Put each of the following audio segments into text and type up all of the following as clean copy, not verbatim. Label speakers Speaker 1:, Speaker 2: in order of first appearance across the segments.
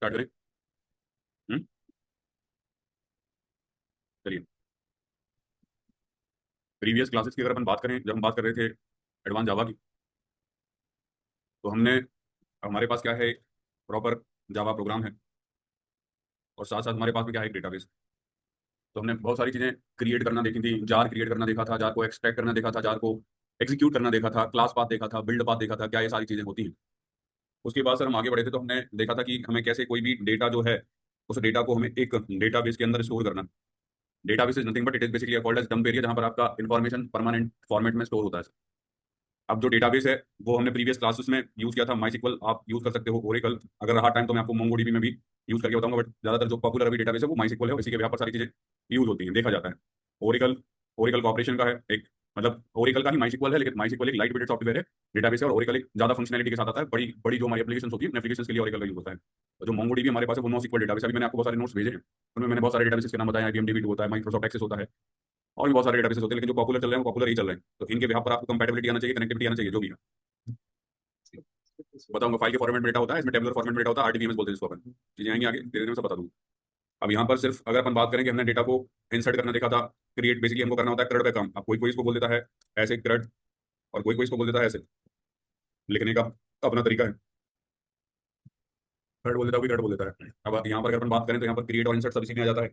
Speaker 1: Start करें। हम्म। चलिए। Previous classes की अगर अपन बात करें, जब हम बात कर रहे थे एडवांस जावा की, तो हमने हमारे पास क्या है, एक प्रॉपर जावा प्रोग्राम है और साथ साथ हमारे पास में क्या है, एक डेटाबेस। तो हमने बहुत सारी चीजें क्रिएट करना देखी थी। जार क्रिएट करना देखा था, जार को एक्सट्रैक्ट करना देखा था, जार को एग्जीक्यूट करना देखा था, क्लास पाथ देखा था, बिल्ड पाथ देखा था, क्या ये सारी चीजें होती हैं। उसके बाद सर हम आगे बढ़े थे, तो हमने देखा था कि हमें कैसे कोई भी डेटा जो है, उस डेटा को हमें एक डेटाबेस के अंदर स्टोर करना। Database is nothing but it is basically called as dump area, जहां पर आपका इन्फॉर्मेशन परमानेंट फॉर्मेट में स्टोर होता है। अब जो डेटाबेस है वो हमने प्रीवियस क्लासेस में यूज किया था। माई आप यूज कर सकते हो, ओरेकल अगर रहा टाइम तो मैं आपको मोंगोडीबी में भी यूज करके बताऊंगा, बट ज्यादातर जो पॉपुलर अभी डेटाबेस है वो माई है, इसी के यहाँ पर सारी चीजें यूज होती हैं, देखा जाता है। ओरेकल ओरेकल कॉर्पोरेशन का है एक, मतलब ओरेकल का ही माई है, लेकिन माई एक लाइट वेटेड सॉफ्टवेयर है, डेटाबेस है, और ओरेकल एक ज्यादा फंक्शनलिटी के साथ आता है। बड़ी बड़ी जो हमारी एप्लीकेशन होती है, एप्लीकेशन के लिए ओरेकल का यूज होता है। और जो मोंगोडीबी हमारे पास है वो NoSQL डेटाबेस। अभी मैंने आपको बहुत सारे नोट्स भेजे हैं, उनमें मैंने बहुत सारे डेटाबेस के नाम बताया। IBM DB2 होता है, माइक्रोसॉफ्ट एक्सेस होता है, और भी बहुत सारे डेटाबेस होते हैं, लेकिन जो पॉपुलर चल रहे हैं वो पॉपुलर ही चल रहे हैं। तो इनके यहाँ पर आपको कंपेटेबिलिटी आना चाहिए, कनेक्टिविटी आना चाहिए, जो भी है। बताऊंगा, फाइल के फॉर्मेट में डेटा होता है, इसमें टेबुलर फॉर्मेट में डेटा होता है, RDBMS बोलते हैं इसको अपन। चीजें आएंगी आगे, धीरे धीरे मैं सब बता दूंगा। अब यहाँ पर सिर्फ अगर अपन बात करें कि हमने डेटा को इंसर्ट करना देखा था, क्रिएट बेसिकली हमको करना होता है क्रड का काम। अब कोई कोई इसको बोल देता है ऐसे क्रड, और कोई कोई इसको बोल देता है ऐसे, लिखने का अपना तरीका है। क्रड बोल देता है, कोई क्रड बोल देता है। अब यहाँ पर अगर अपन बात करें तो यहाँ पर क्रिएट और इंसर्ट सब इसी में आ जाता है।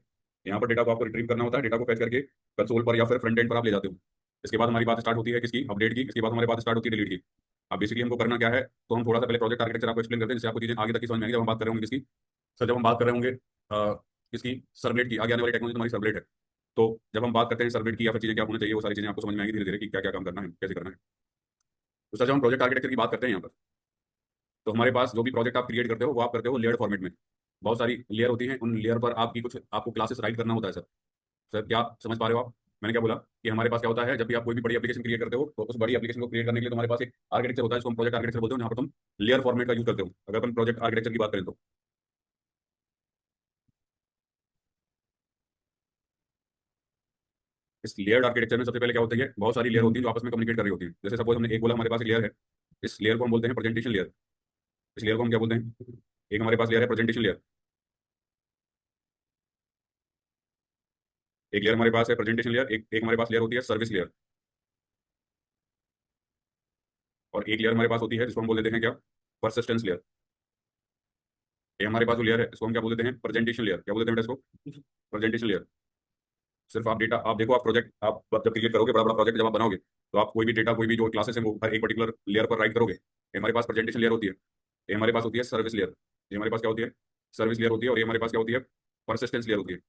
Speaker 1: यहाँ पर डेटा को आपको रिट्रीव करना होता है, डेटा को फैच करके कंसोल पर या फिर फ्रंट एंड पर आप ले जाते हो। इसके बाद हमारी बात स्टार्ट होती है किसकी, अपडेट की। इसके बाद हमारी बात स्टार्ट होती है डिलीट की। अब बेसिकली हमको करना क्या है, तो हम थोड़ा सा पहले प्रोजेक्ट आर्किटेक्चर आपको एक्सप्लेन करते हैं, जिससे आपको चीजें आगे तक की समझ में आएगी। जब हम बात कर रहे होंगे किसकी, सर जब हम बात कर रहे होंगे किसकी, सर्वलेट की। आगे आने वाली टेक्नोलॉजी तुम्हारी सर्वलेट है। तो जब हम बात करते हैं सर्वलेट की या फिर चीजें क्या होनी चाहिए, वो सारी चीजें आपको समझ में आएंगी धीरे धीरे कि क्या क्या काम करना है, कैसे करना है। तो सर जब हम प्रोजेक्ट आर्किटेक्चर की बात करते हैं यहाँ पर, तो हमारे पास जो भी प्रोजेक्ट आप क्रिएट करते हो वो आप करते हो लेयर फॉर्मेट में। बहुत सारी लेयर होती हैं, उन लेयर पर आपकी कुछ आपको क्लासेस राइट करना होता है सर। सर क्या समझ पा रहे हो आप, मैंने क्या बोला? कि हमारे पास क्या होता है, जब भी आप कोई भी बड़ी एप्लीकेशन क्रिएट करते हो, तो उस बड़ी एप्लीकेशन को क्रिएट करने के लिए तुम्हारे पास एक आर्किटेक्चर होता है, जिसको हम प्रोजेक्ट आर्किटेक्चर बोलते हो, जहाँ पर तुम लेयर फॉर्मेट का यूज करते हो। अगर अपन प्रोजेक्ट आर्किटेक्चर की बात करें तो इस लेयर्ड आर्किटेक्चर में सबसे पहले क्या होता है, बहुत सारी लेयर होती है जो आपस में कम्युनिकेट कर रही होती है। जैसे सपोज हमने एक बोला, हमारे पास एक लेयर है, इस लेयर को हम बोलते हैं प्रेजेंटेशन लेयर। इस लेयर को हम क्या बोलते हैं, एक हमारे पास लेयर है प्रेजेंटेशन लेयर। एक लेयर हमारे पास है प्रेजेंटेशन लेयर, एक हमारे पास लेयर होती है सर्विस लेयर, और एक लेयर हमारे पास होती है जिसको हम बोल देते हैं क्या, परसिस्टेंस लेयर। ये हमारे पास जो लेयर है इसको हम क्या बोल देते हैं, प्रेजेंटेशन लेयर। क्या बोल देते हैं बेटा इसको, प्रेजेंटेशन लेयर। सिर्फ आप डेटा आप देखो, आप प्रोजेक्ट आप जब क्रिएट करोगे, बड़ा बड़ा प्रोजेक्ट जब आप बनाओगे, तो आप कोई भी डेटा, कोई भी जो क्लासेस है वो हर एक पर्टिकुलर लेयर पर राइट करोगे। ये हमारे पास प्रेजेंटेशन लेयर होती है, ये हमारे पास होती है सर्विस लेयर। ये हमारे पास क्या होती है, सर्विस लेयर होती है, और ये हमारे पास क्या होती है, परसिस्टेंस लेयर होती है।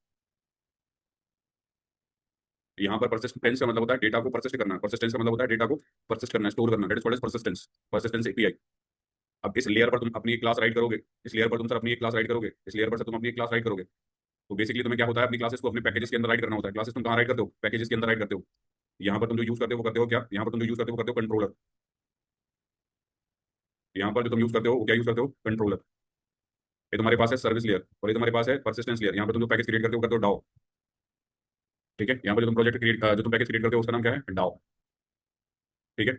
Speaker 1: यहाँ पर परसिस्टेंस का मतलब होता है डेटा को परसिस्ट करना। परसिस्टेंस का मतलब होता है डेटा को परसिस्ट करना, स्टोर करना। That is called as persistence, persistence API। अब इस लेयर पर तुम अपनी एक क्लास राइट करोगे, इस लेयर पर तुम सर अपनी एक क्लास राइट करोगे, इस लेयर पर सर तुम अपनी एक क्लास राइट करोगे। तो बेसिकली तुम्हें क्या होता है, अपनी क्लासेस को अपने पैकेजेस के अंदर राइट करना होता है। क्लासेस तुम कहाँ राइट करते हो, पैकेजेस के अंदर राइट करते हो। यहाँ पर तुम जो यूज करते हो वो करते हो क्या, यहाँ पर तुम जो यूज करते हो वो करते हो कंट्रोलर। यहाँ पर जो तुम यूज करते हो वो क्या यूज करते हो, कंट्रोलर। ये तुम्हारे पास है सर्विस लेयर, और ये तुम्हारे पास है परसिस्टेंस लेयर। यहाँ पर तुम जो पैकेज क्रिएट करते हो वो करते हो डाओ। ठीक है, यहाँ पर जो तुम प्रोजेक्ट क्रिएट जो तुम पैकेज क्रिएट करते हो उसका नाम क्या है, डाओ। ठीक है।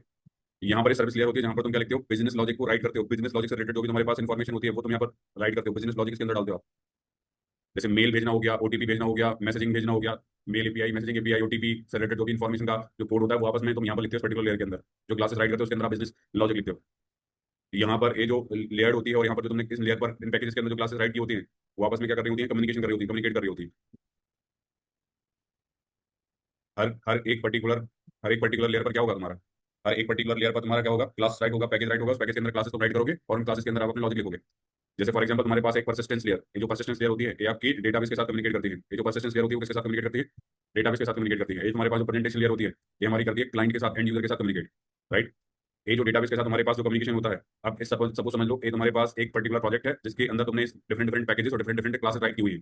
Speaker 1: यहाँ पर सर्विस लेयर होती है, जहाँ पर तुम क्या लिखते हो, बिजनेस लॉजिक को राइट करते हो। बिजनेस लॉजिक से रिलेटेड जो भी तुम्हारे पास इन्फॉर्मेशन होती है वो तुम यहाँ पर राइट करते हो, बिजनेस लॉजिक के अंदर डालते हो आप। जैसे मेल भेजना हो गया, OTP भेजना हो गया, मैसेजिंग भेजना हो गया, mail API, messaging API, OTP से रिलेटेड जो भी इन्फॉर्मेशन का जो कोड होता है वो आपस में तुम यहाँ पर लिखते हो पर्टिकुलर लेयर के अंदर। जो क्लासेस राइट करते हो उसके अंदर आप बिजनेस लॉजिक लिखते हो। यहाँ पर ये जो लेयर होती है, और यहाँ पर जो तुमने इस लेयर पर इन पैकेजेस के अंदर जो क्लासेस राइट की होती हैं, वो आपस में क्या कर रही होती है, कम्युनिकेशन कर रही होती है, कम्युनिकेट कर रही होती है। हर हर एक पर्टिकुलर लेयर पर क्या होगा तुम्हारा, हर एक पर्टिकुलर लेयर पर तुम्हारा क्या होगा, क्लास राइट होगा, पैकेज राइट होगा। उस पैकेज के अंदर क्लासेस तुम राइट करोगे, और उन क्लासेस के अंदर आप अपने लॉजिक लिखोगे। जैसे फॉर एग्जांपल तुम्हारे पास एक परसिस्टेंस लेयर, ये जो परसिस्टेंस लेयर होती है ये आपकी डेटाबेस के साथ कम्युनिकेट करती है। ये जो परसिस्टेंस लेयर होती है वो किसके साथ कम्युनिकेट करती है, डेटाबेस के साथ कम्युनिकेट करती है। ये तुम्हारे पास जो प्रेजेंटेशन लेयर होती है ये हमारी करती है क्लाइंट के साथ, एंड यूजर के साथ कम्युनिकेट। राइट। ये जो डेटाबेस के साथ हमारे पास जो कम्युनिकेशन होता है, अब सपोज सपोज समझ लो ये तुम्हारे पास एक पर्टिकुलर प्रोजेक्ट है जिसके अंदर तुमने डिफरेंट डिफरेंट पैकेजेस और डिफरेंट डिफरेंट क्लासेस राइट की हुई है।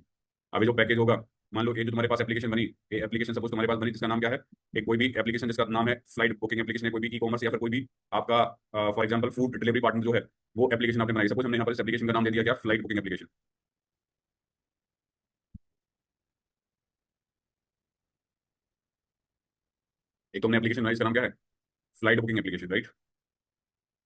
Speaker 1: अभी जो पैकेज होगा, मान लो ये जो तुम्हारे पास एप्लीकेशन बनी, ये एप्लीकेशन सपोज तुम्हारे पास बनी जिसका नाम क्या है, एक कोई भी एप्लीकेशन जिसका नाम है फ्लाइट बुकिंग एप्लीकेशन है, कोई भी ई-कॉमर्स या फिर कोई भी आपका for example food delivery partner जो है, वो एप्लीकेशन आपने बनाई। सपोज हमने यहाँ पर इस एप्लीकेशन का नाम दे दिया क्या, फ्लाइट बुकिंग एप्लीकेशन। एक तुमने एप्लीकेशन बनाई, इसका नाम क्या है, फ्लाइट बुकिंग एप्लीकेशन। राइट।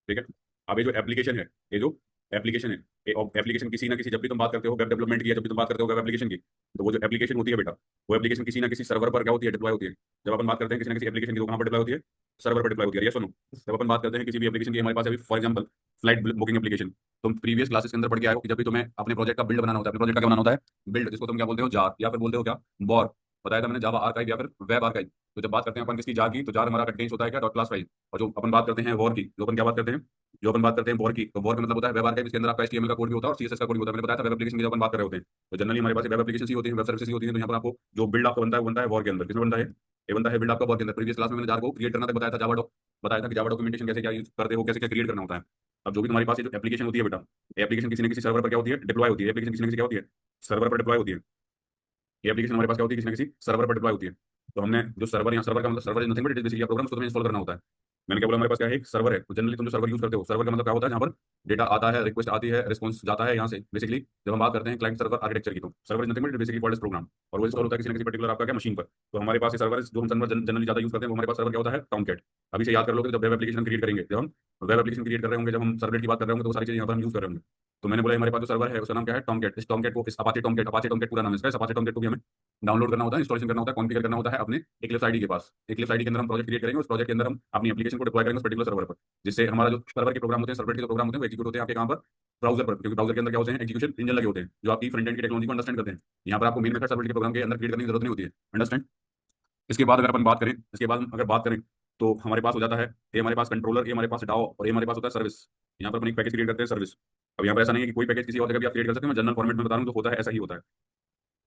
Speaker 1: ठीक है। अब ये जो एप्लीकेशन है, ये जो एप्लीकेशन है। एप्लीकेशन किसी ना किसी, जब भी तुम बात करते हो वेब डेवलपमेंट की, या जब भी तुम बात करते हो वेब एप्लीकेशन की, तो वो जो एप्लीकेशन होती है बेटा, वो एप्लीकेशन किसी ना किसी सर्वर पर क्या होती है, डिप्लॉय होती है। जब अपन बात करते हैं किसी ना किसी एप्लीकेशन की, तो कहाँ पर डिप्लॉय होती है? सर्वर पर डिप्लॉय होती है। ये सुनो, जब अपन बात करते हैं किसी भी एप्लीकेशन की, हमारे पास अभी for example flight booking application, तुम प्रीवियस क्लासेस के अंदर पढ़ के आए हो कि जब भी तुम्हें अपने प्रोजेक्ट का बिल्ड बनाना होता है, अपने प्रोजेक्ट का क्या बनाना होता है? बिल्ड, जिसको तुम क्या बोलते हो? जार, या फिर बोलते हो क्या? बॉर। बताया था मैंने, जावा आर्काइव या फिर वेब आर्काइव। तो जब बात करते हैं अपन किसकी, जार की, तो जार हमारा कंटेन्स होता है क्या? Dot class file. और जो अपन बात करते हैं वॉर की, जो अपन क्या बात करते हैं, जो अपन बात करते हैं वॉर की, तो वॉर का मतलब होता है वेब आर्काइव। इसके अंदर आपका एचटीएमएल का कोड भी होता है और सीएसएस का कोड भी होता है। मैंने बताया था वेब एप्लीकेशन की जब अपन बात कर रहे होते हैं, तो जनरली हमारे पास वेब एप्लीकेशन ही होती है, वेब सर्विसेज ही होती है। तो यहाँ पर आपको जो बिल्ड आपका बनता है वो बनता है वॉर के अंदर। किसमें बनता है? ये बनता है बिल्ड आपका वॉर के अंदर। प्रीवियस क्लास में मैंने जार को क्रिएट करना तक बताया था, जावा डॉक बताया था कि जावा डॉक्यूमेंटेशन कैसे क्या यूज करते हो, कैसे क्या क्रिएट करना होता है। अब जो भी तुम्हारे पास ये जो एप्लीकेशन होती है बेटा, एप्लीकेशन किसी न किसी सर्वर पर क्या होती है? डिप्लॉय होती है। एप्लीकेशन किसी न किसी क्या होती है? सर्वर पर डिप्लॉय होती है। ये एप्लीकेशन हमारे पास क्या होती है? किसी न किसी सर्वर पर डिप्लॉय होती है। तो हमने जो सर्वर, यहाँ सर्वर का मतलब server is nothing but it is basically program, उसको तुम्हें इंस्टॉल करना होता है। मैंने क्या बोला? हमारे पास क्या है? एक सर्वर है। तो जनरली तुम जो सर्वर यूज करते हो, सर्वर का मतलब क्या होता है? जहाँ पर डेटा आता है, रिक्वेस्ट आती है, रिस्पॉन्स जाता है यहाँ से। बेसिकली जब हम बात करते हैं क्लाइंट सर्वर आर्किटेक्चर की, तो server is nothing but basically called as program. और वो इंस्टॉल होता है किसी न किसी पर्टिकुलर आपका क्या मशीन पर। तो हमारे पास ये सर्वर जो हम सर्वर जनरली ज्यादा यूज करते हैं, वो हमारे पास सर्वर क्या होता है? टॉमकैट। अभी से याद कर लो कि जब वेब एप्लीकेशन क्रिएट करेंगे, जब हम वेब एप्लीकेशन क्रिएट कर रहे होंगे, जब हम सर्वलेट की बात कर रहे होंगे, तो वो सारी चीजें यहाँ पर हम यूज कर रहे होंगे। तो मैंने बोला हमारे पास जो सर्वर है उसका नाम क्या है? टॉमकैट। इस टॉमकैट को, इस अपाचे टॉमकैट, अपाचे टॉमकैट पूरा नाम है इसका। इस अपाचे टॉमकैट को भी हमें डाउनलोड करना होता है, इंस्टॉलेशन करना होता है, कॉन्फ़िगर करना होता है अपने एक्लिप्स आईडी के पास। एक्लिप्स आईडी के अंदर हम प्रोजेक्ट क्रिएट करेंगे, उस प्रोजेक्ट के अंदर हम अपनी एप्लीकेशन को डिप्लॉय करेंगे उस पर्टिकुलर सर्वर पर, जिससे हमारा जो सर्वर के प्रोग्राम होते हैं, सर्वर के जो प्रोग्राम होते हैं, वो एग्जीक्यूट होते हैं आपके कहाँ पर? ब्राउजर पर। क्योंकि ब्राउजर के अंदर क्या होते हैं? एग्जीक्यूशन इंजन लगे होते हैं, जो आपकी फ्रंट एंड की टेक्नोलॉजी को अंडरस्टैंड करते हैं। यहाँ पर आपको मेन मेथड सर्वर के प्रोग्राम के अंदर क्रिएट करने की जरूरत नहीं होती है। अंडरस्टैंड? इसके बाद अगर अपन बात करें, इसके बाद हम अगर बात करें, तो हमारे पास हो जाता है, ये हमारे पास कंट्रोलर, ये हमारे पास डाओ, और ये हमारे पास होता है सर्विस। यहाँ पर अपन एक पैकेज क्रिएट करते हैं सर्विस। अब यहाँ पर ऐसा नहीं है कि कोई पैकेज किसी और जगह भी आप क्रिएट कर सकते हैं। मैं जनरल फॉर्मेट में बता रहा हूँ, जो होता है ऐसा ही होता है।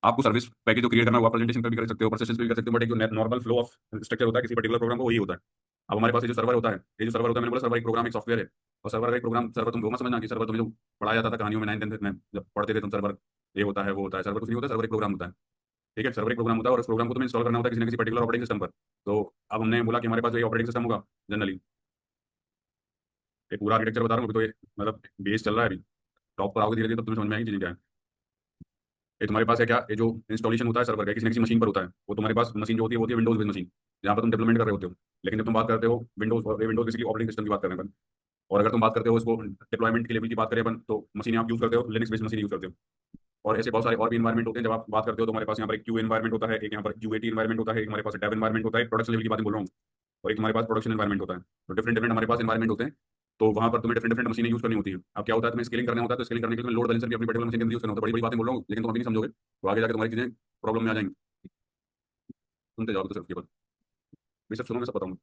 Speaker 1: आपको सर्विस पैकेज जो क्रिएट करना होगा, प्रेजेंटेशन पर भी कर सकते हो, प्रेजेंटेशन पे भी कर सकते हो, बट एक जो नॉर्मल फ्लो ऑफ स्ट्रक्चर होता है किसी पर्टिकुलर प्रोग्राम का, वही होता है। अब हमारे पास ये जो सर्वर होता है, ये जो सर्वर होता है, मैंने बोला सर्वर एक प्रोग्राम, एक सॉफ्टवेयर है। और सर्वर एक प्रोग्राम, सर्वर तुम वो मत समझना कि सर्वर तुम्हें जो पढ़ाया जाता था कहानियों में 9th 10th में, जब पढ़ते थे तुम, सर्वर ये होता है वो होता है। सर्वर कुछ नहीं होता, सर्वर एक प्रोग्राम होता है। ठीक है, सर्वर एक प्रोग्राम होता है, और उस प्रोग्राम को तुम्हें इंस्टॉल करना होता है किसी न किसी पर्टिकुलर ऑपरेटिंग सिस्टम पर। तो अब हमने बोला कि हमारे पास जो ये ऑपरेटिंग सिस्टम होगा, जनरली ये पूरा आर्किटेक्चर बता रहा हूँ अभी, तो ये मतलब बेस चल रहा है अभी। टॉप पर आओगे धीरे धीरे, तब तुम्हें समझ में आएगी चीजें क्या है। ये तुम्हारे पास है क्या? ये जो इंस्टॉलेशन होता है सर्वर का किसी न किसी मशीन पर होता है, वो तुम्हारे पास मशीन जो होती है वो होती है विंडोज बेस्ड मशीन, जहाँ पर तुम डेवलपमेंट कर रहे होते हो। लेकिन जब तुम बात करते हो विंडोज, और विंडोज बेसिकली ऑपरेटिंग सिस्टम की बात कर रहे हैं अपन। और अगर तुम बात करते हो इसको डिप्लॉयमेंट के लेवल की बात करें अपन, तो मशीन आप यूज करते हो लिनक्स बेस्ड मशीन यूज करते हो। और ऐसे बहुत सारे और भी इन्वायरमेंट होते हैं। जब आप बात करते हो तो हमारे पास यहाँ पर एक क्यू एनवायरमेंट होता है, एक यहाँ पर यूएटी एनवायरमेंट होता है, एक हमारे पास डेव एनवायरमेंट होता है, प्रोडक्शन लेवल की बातें बोल रहा हूँ। और एक हमारे पास प्रोडक्शन एनवायरमेंट होता है। तो डिफरेंट डिफरेंट हमारे पास एनवायरमेंट होते हैं। तो वहाँ पर तुम्हें डिफरेंट डिफरेंट मशीनें यूज करनी होती है। अब क्या होता है, तुम्हें स्केलिंग करना होता है, तो स्केलिंग करने के लिए लोड बैलेंसर भी अपनी पर्टिकुलर मशीन के अंदर यूज करना होता है। बड़ी बड़ी बातें बोल रहा हूँ, लेकिन तुम अभी नहीं समझोगे, तो आगे जाकर तुम्हारी चीजें प्रॉब्लम में आ जाएंगी। सुनते जाओगे तो सिर्फ केवल ये सब सुनो, मैं सब बताऊंगा।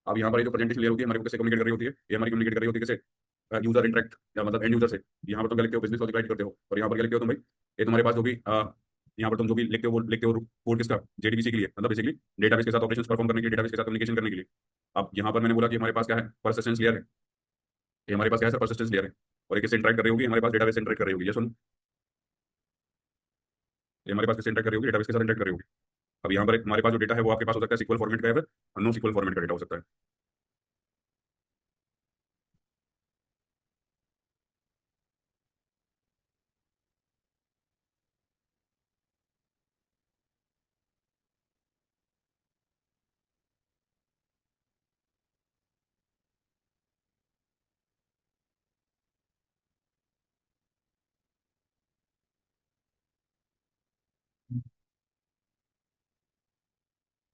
Speaker 1: अब यहाँ पर ये जो प्रेजेंटेशन लेयर होती है हमारे को कैसे कम्युनिकेट कर रही होती है? ये हमारी कम्युनिकेट कर रही होती है कैसे? यूजर इंटरेक्ट, या मतलब एंड यूजर से। यहाँ पर तुम क्या लिखते हो? बिजनेस लॉजिक राइट करते हो। और यहाँ पर क्या लिखते हो तुम भाई? ये तुम्हारे पास जो भी यहाँ पर तुम जो भी लिखते हो, वो लिखते हो कोड किसका? जेडीबीसी के लिए, मतलब बेसिकली डेटाबेस के साथ ऑपरेशंस परफॉर्म करने के लिए, डेटाबेस के साथ कम्युनिकेशन करने के लिए। अब यहाँ पर मैंने बोला कि हमारे पास क्या है? परसिस्टेंस लेयर है। ये हमारे पास क्या है सर? परसिस्टेंस लेयर है। और ये किससे इंटरेक्ट कर रही होगी? हमारे पास डेटाबेस से इंटरेक्ट कर रही होगी। ये सुन, ये हमारे पास किससे इंटरेक्ट कर रही होगी? डेटाबेस के साथ इंटरेक्ट कर रही होगी। अब यहाँ पर हमारे पास जो डेटा है वो आपके पास हो सकता है सिक्वल फॉर्मेट का, या फिर नो सिक्वल फॉर्मेट का डेटा हो सकता है।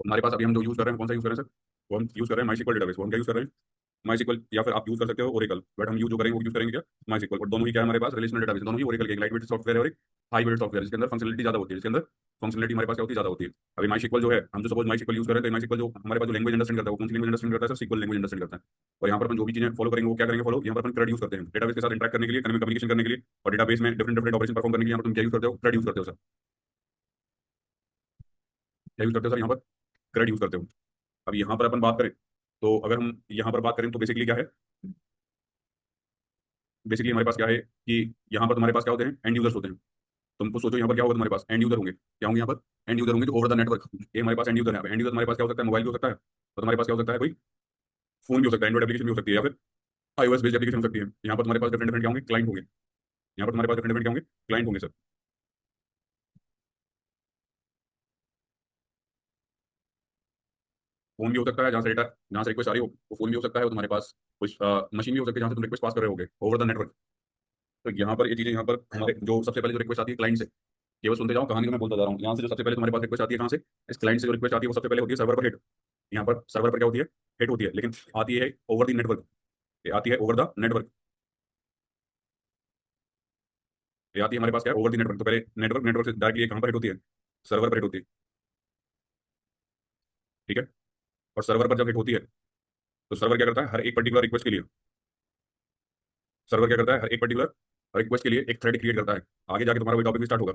Speaker 1: हमारे पास अभी हम जो यूज कर रहे हैं, कौन सा यूज कर रहे हैं सर? वो हम यूज कर रहे हैं माई डेटाबेस। वो हम क्या यूज कर रहे हैं? माई सिक्वल, या फिर आप यूज कर सकते हो ओरेकल, बट हम यूज जो करेंगे वो यूज करेंगे क्या? माई सिक्वल। और दोनों ही क्या है हमारे पास? Relational database. दोनों ही ओरेकल के, एक लाइट वेट सॉफ्टवेयर है और एक हाई वेट सॉफ्टवेयर, जिसके अंदर फंक्शनलिटी ज्यादा होती है, जिसके अंदर फंक्शनलिटी हमारे पास क्या होती है? ज्यादा होती है। अभी माई सिक्वल जो है, हम जो सपोज माई सिक्वल यूज कर रहे हैं, तो माई सिक्वल जो हमारे पास जो लैंग्वेज अंडरस्टैंड करता है, वो कौन सी लैंग्वेज अंडरस्टैंड करता है सर? सिक्वल लैंग्वेज अंडरस्टैंड करता है। और यहाँ पर अपन जो भी चीजें फॉलो करेंगे वो क्या करेंगे फॉलो? यहाँ पर अपन CRUD यूज करते हैं डेटाबेस के साथ इंटरेक्ट करने के लिए, कम्युनिकेशन करने के लिए, और डेटाबेस में डिफरेंट डिफरेंट ऑपरेशन परफॉर्म करने के लिए। यहाँ पर तुम क्या यूज करते हो? CRUD यूज करते हो सर। क्या यूज करते हो सर? यहाँ पर CRUD यूज करते हो। अब यहाँ पर अपन बात करें, तो अगर हम यहाँ पर बात करें, तो बेसिकली क्या है? बेसिकली हमारे पास क्या है कि यहाँ पर तुम्हारे पास क्या होते हैं? एंड यूजर्स होते हैं। तुमको सोचो यहाँ पर क्या होगा? तुम्हारे पास एंड यूजर होंगे। क्या होंगे यहाँ पर? एंड यूजर होंगे जो ओवर द नेटवर्क, ये हमारे पास एंड यूजर है। एंड यूजर हमारे पास क्या हो सकता है? मोबाइल भी हो सकता है, और तुम्हारे पास क्या हो सकता है? कोई फोन भी हो सकता है, एंड्रॉइड एप्लीकेशन भी हो सकती है, या फिर iOS बेस्ड एप्लीकेशन हो सकती है। यहाँ पर तुम्हारे पास डिफरेंट डिफरेंट क्या होंगे? क्लाइंट होंगे। यहाँ पर तुम्हारे पास डिफरेंट डिफरेंट क्या होंगे? क्लाइंट होंगे सर। फोन भी हो सकता है जहाँ से डेटा, जहाँ से रिक्वेस्ट आ रही हो, वो फोन भी हो सकता है। वो तुम्हारे पास कुछ मशीन भी हो सकती है जहाँ से तुम रिक्वेस्ट पास कर रहे होगे ओवर द नेटवर्क। तो यहाँ पर ये चीज़ें, यहाँ पर हमारे जो सबसे पहले जो रिक्वेस्ट आती है क्लाइंट से, केवल सुनते जाओ, कहानी को मैं बोलता जा रहा हूँ। यहाँ से जो सबसे पहले तुम्हारे पास रिक्वेस्ट आती है कहाँ से, इस क्लाइंट से जो रिक्वेस्ट आती है वो सबसे पहले होती है सर्वर पर हिट। यहाँ पर सर्वर पर क्या होती है, हिट होती है, लेकिन आती है ओवर द नेटवर्क। ये आती है ओवर द नेटवर्क। ये आती है हमारे पास क्या है, ओवर द नेटवर्क। तो पहले नेटवर्क, नेटवर्क से डायरेक्टली कहाँ पर हिट होती है, सर्वर पर हिट होती है। ठीक है। और सर्वर पर जब हिट होती है तो सर्वर क्या करता है, हर एक पर्टिकुलर रिक्वेस्ट के लिए, सर्वर क्या करता है, हर एक पर्टिकुलर रिक्वेस्ट के लिए एक थ्रेड क्रिएट करता है। आगे जाके तुम्हारा वही टॉपिक भी स्टार्ट होगा।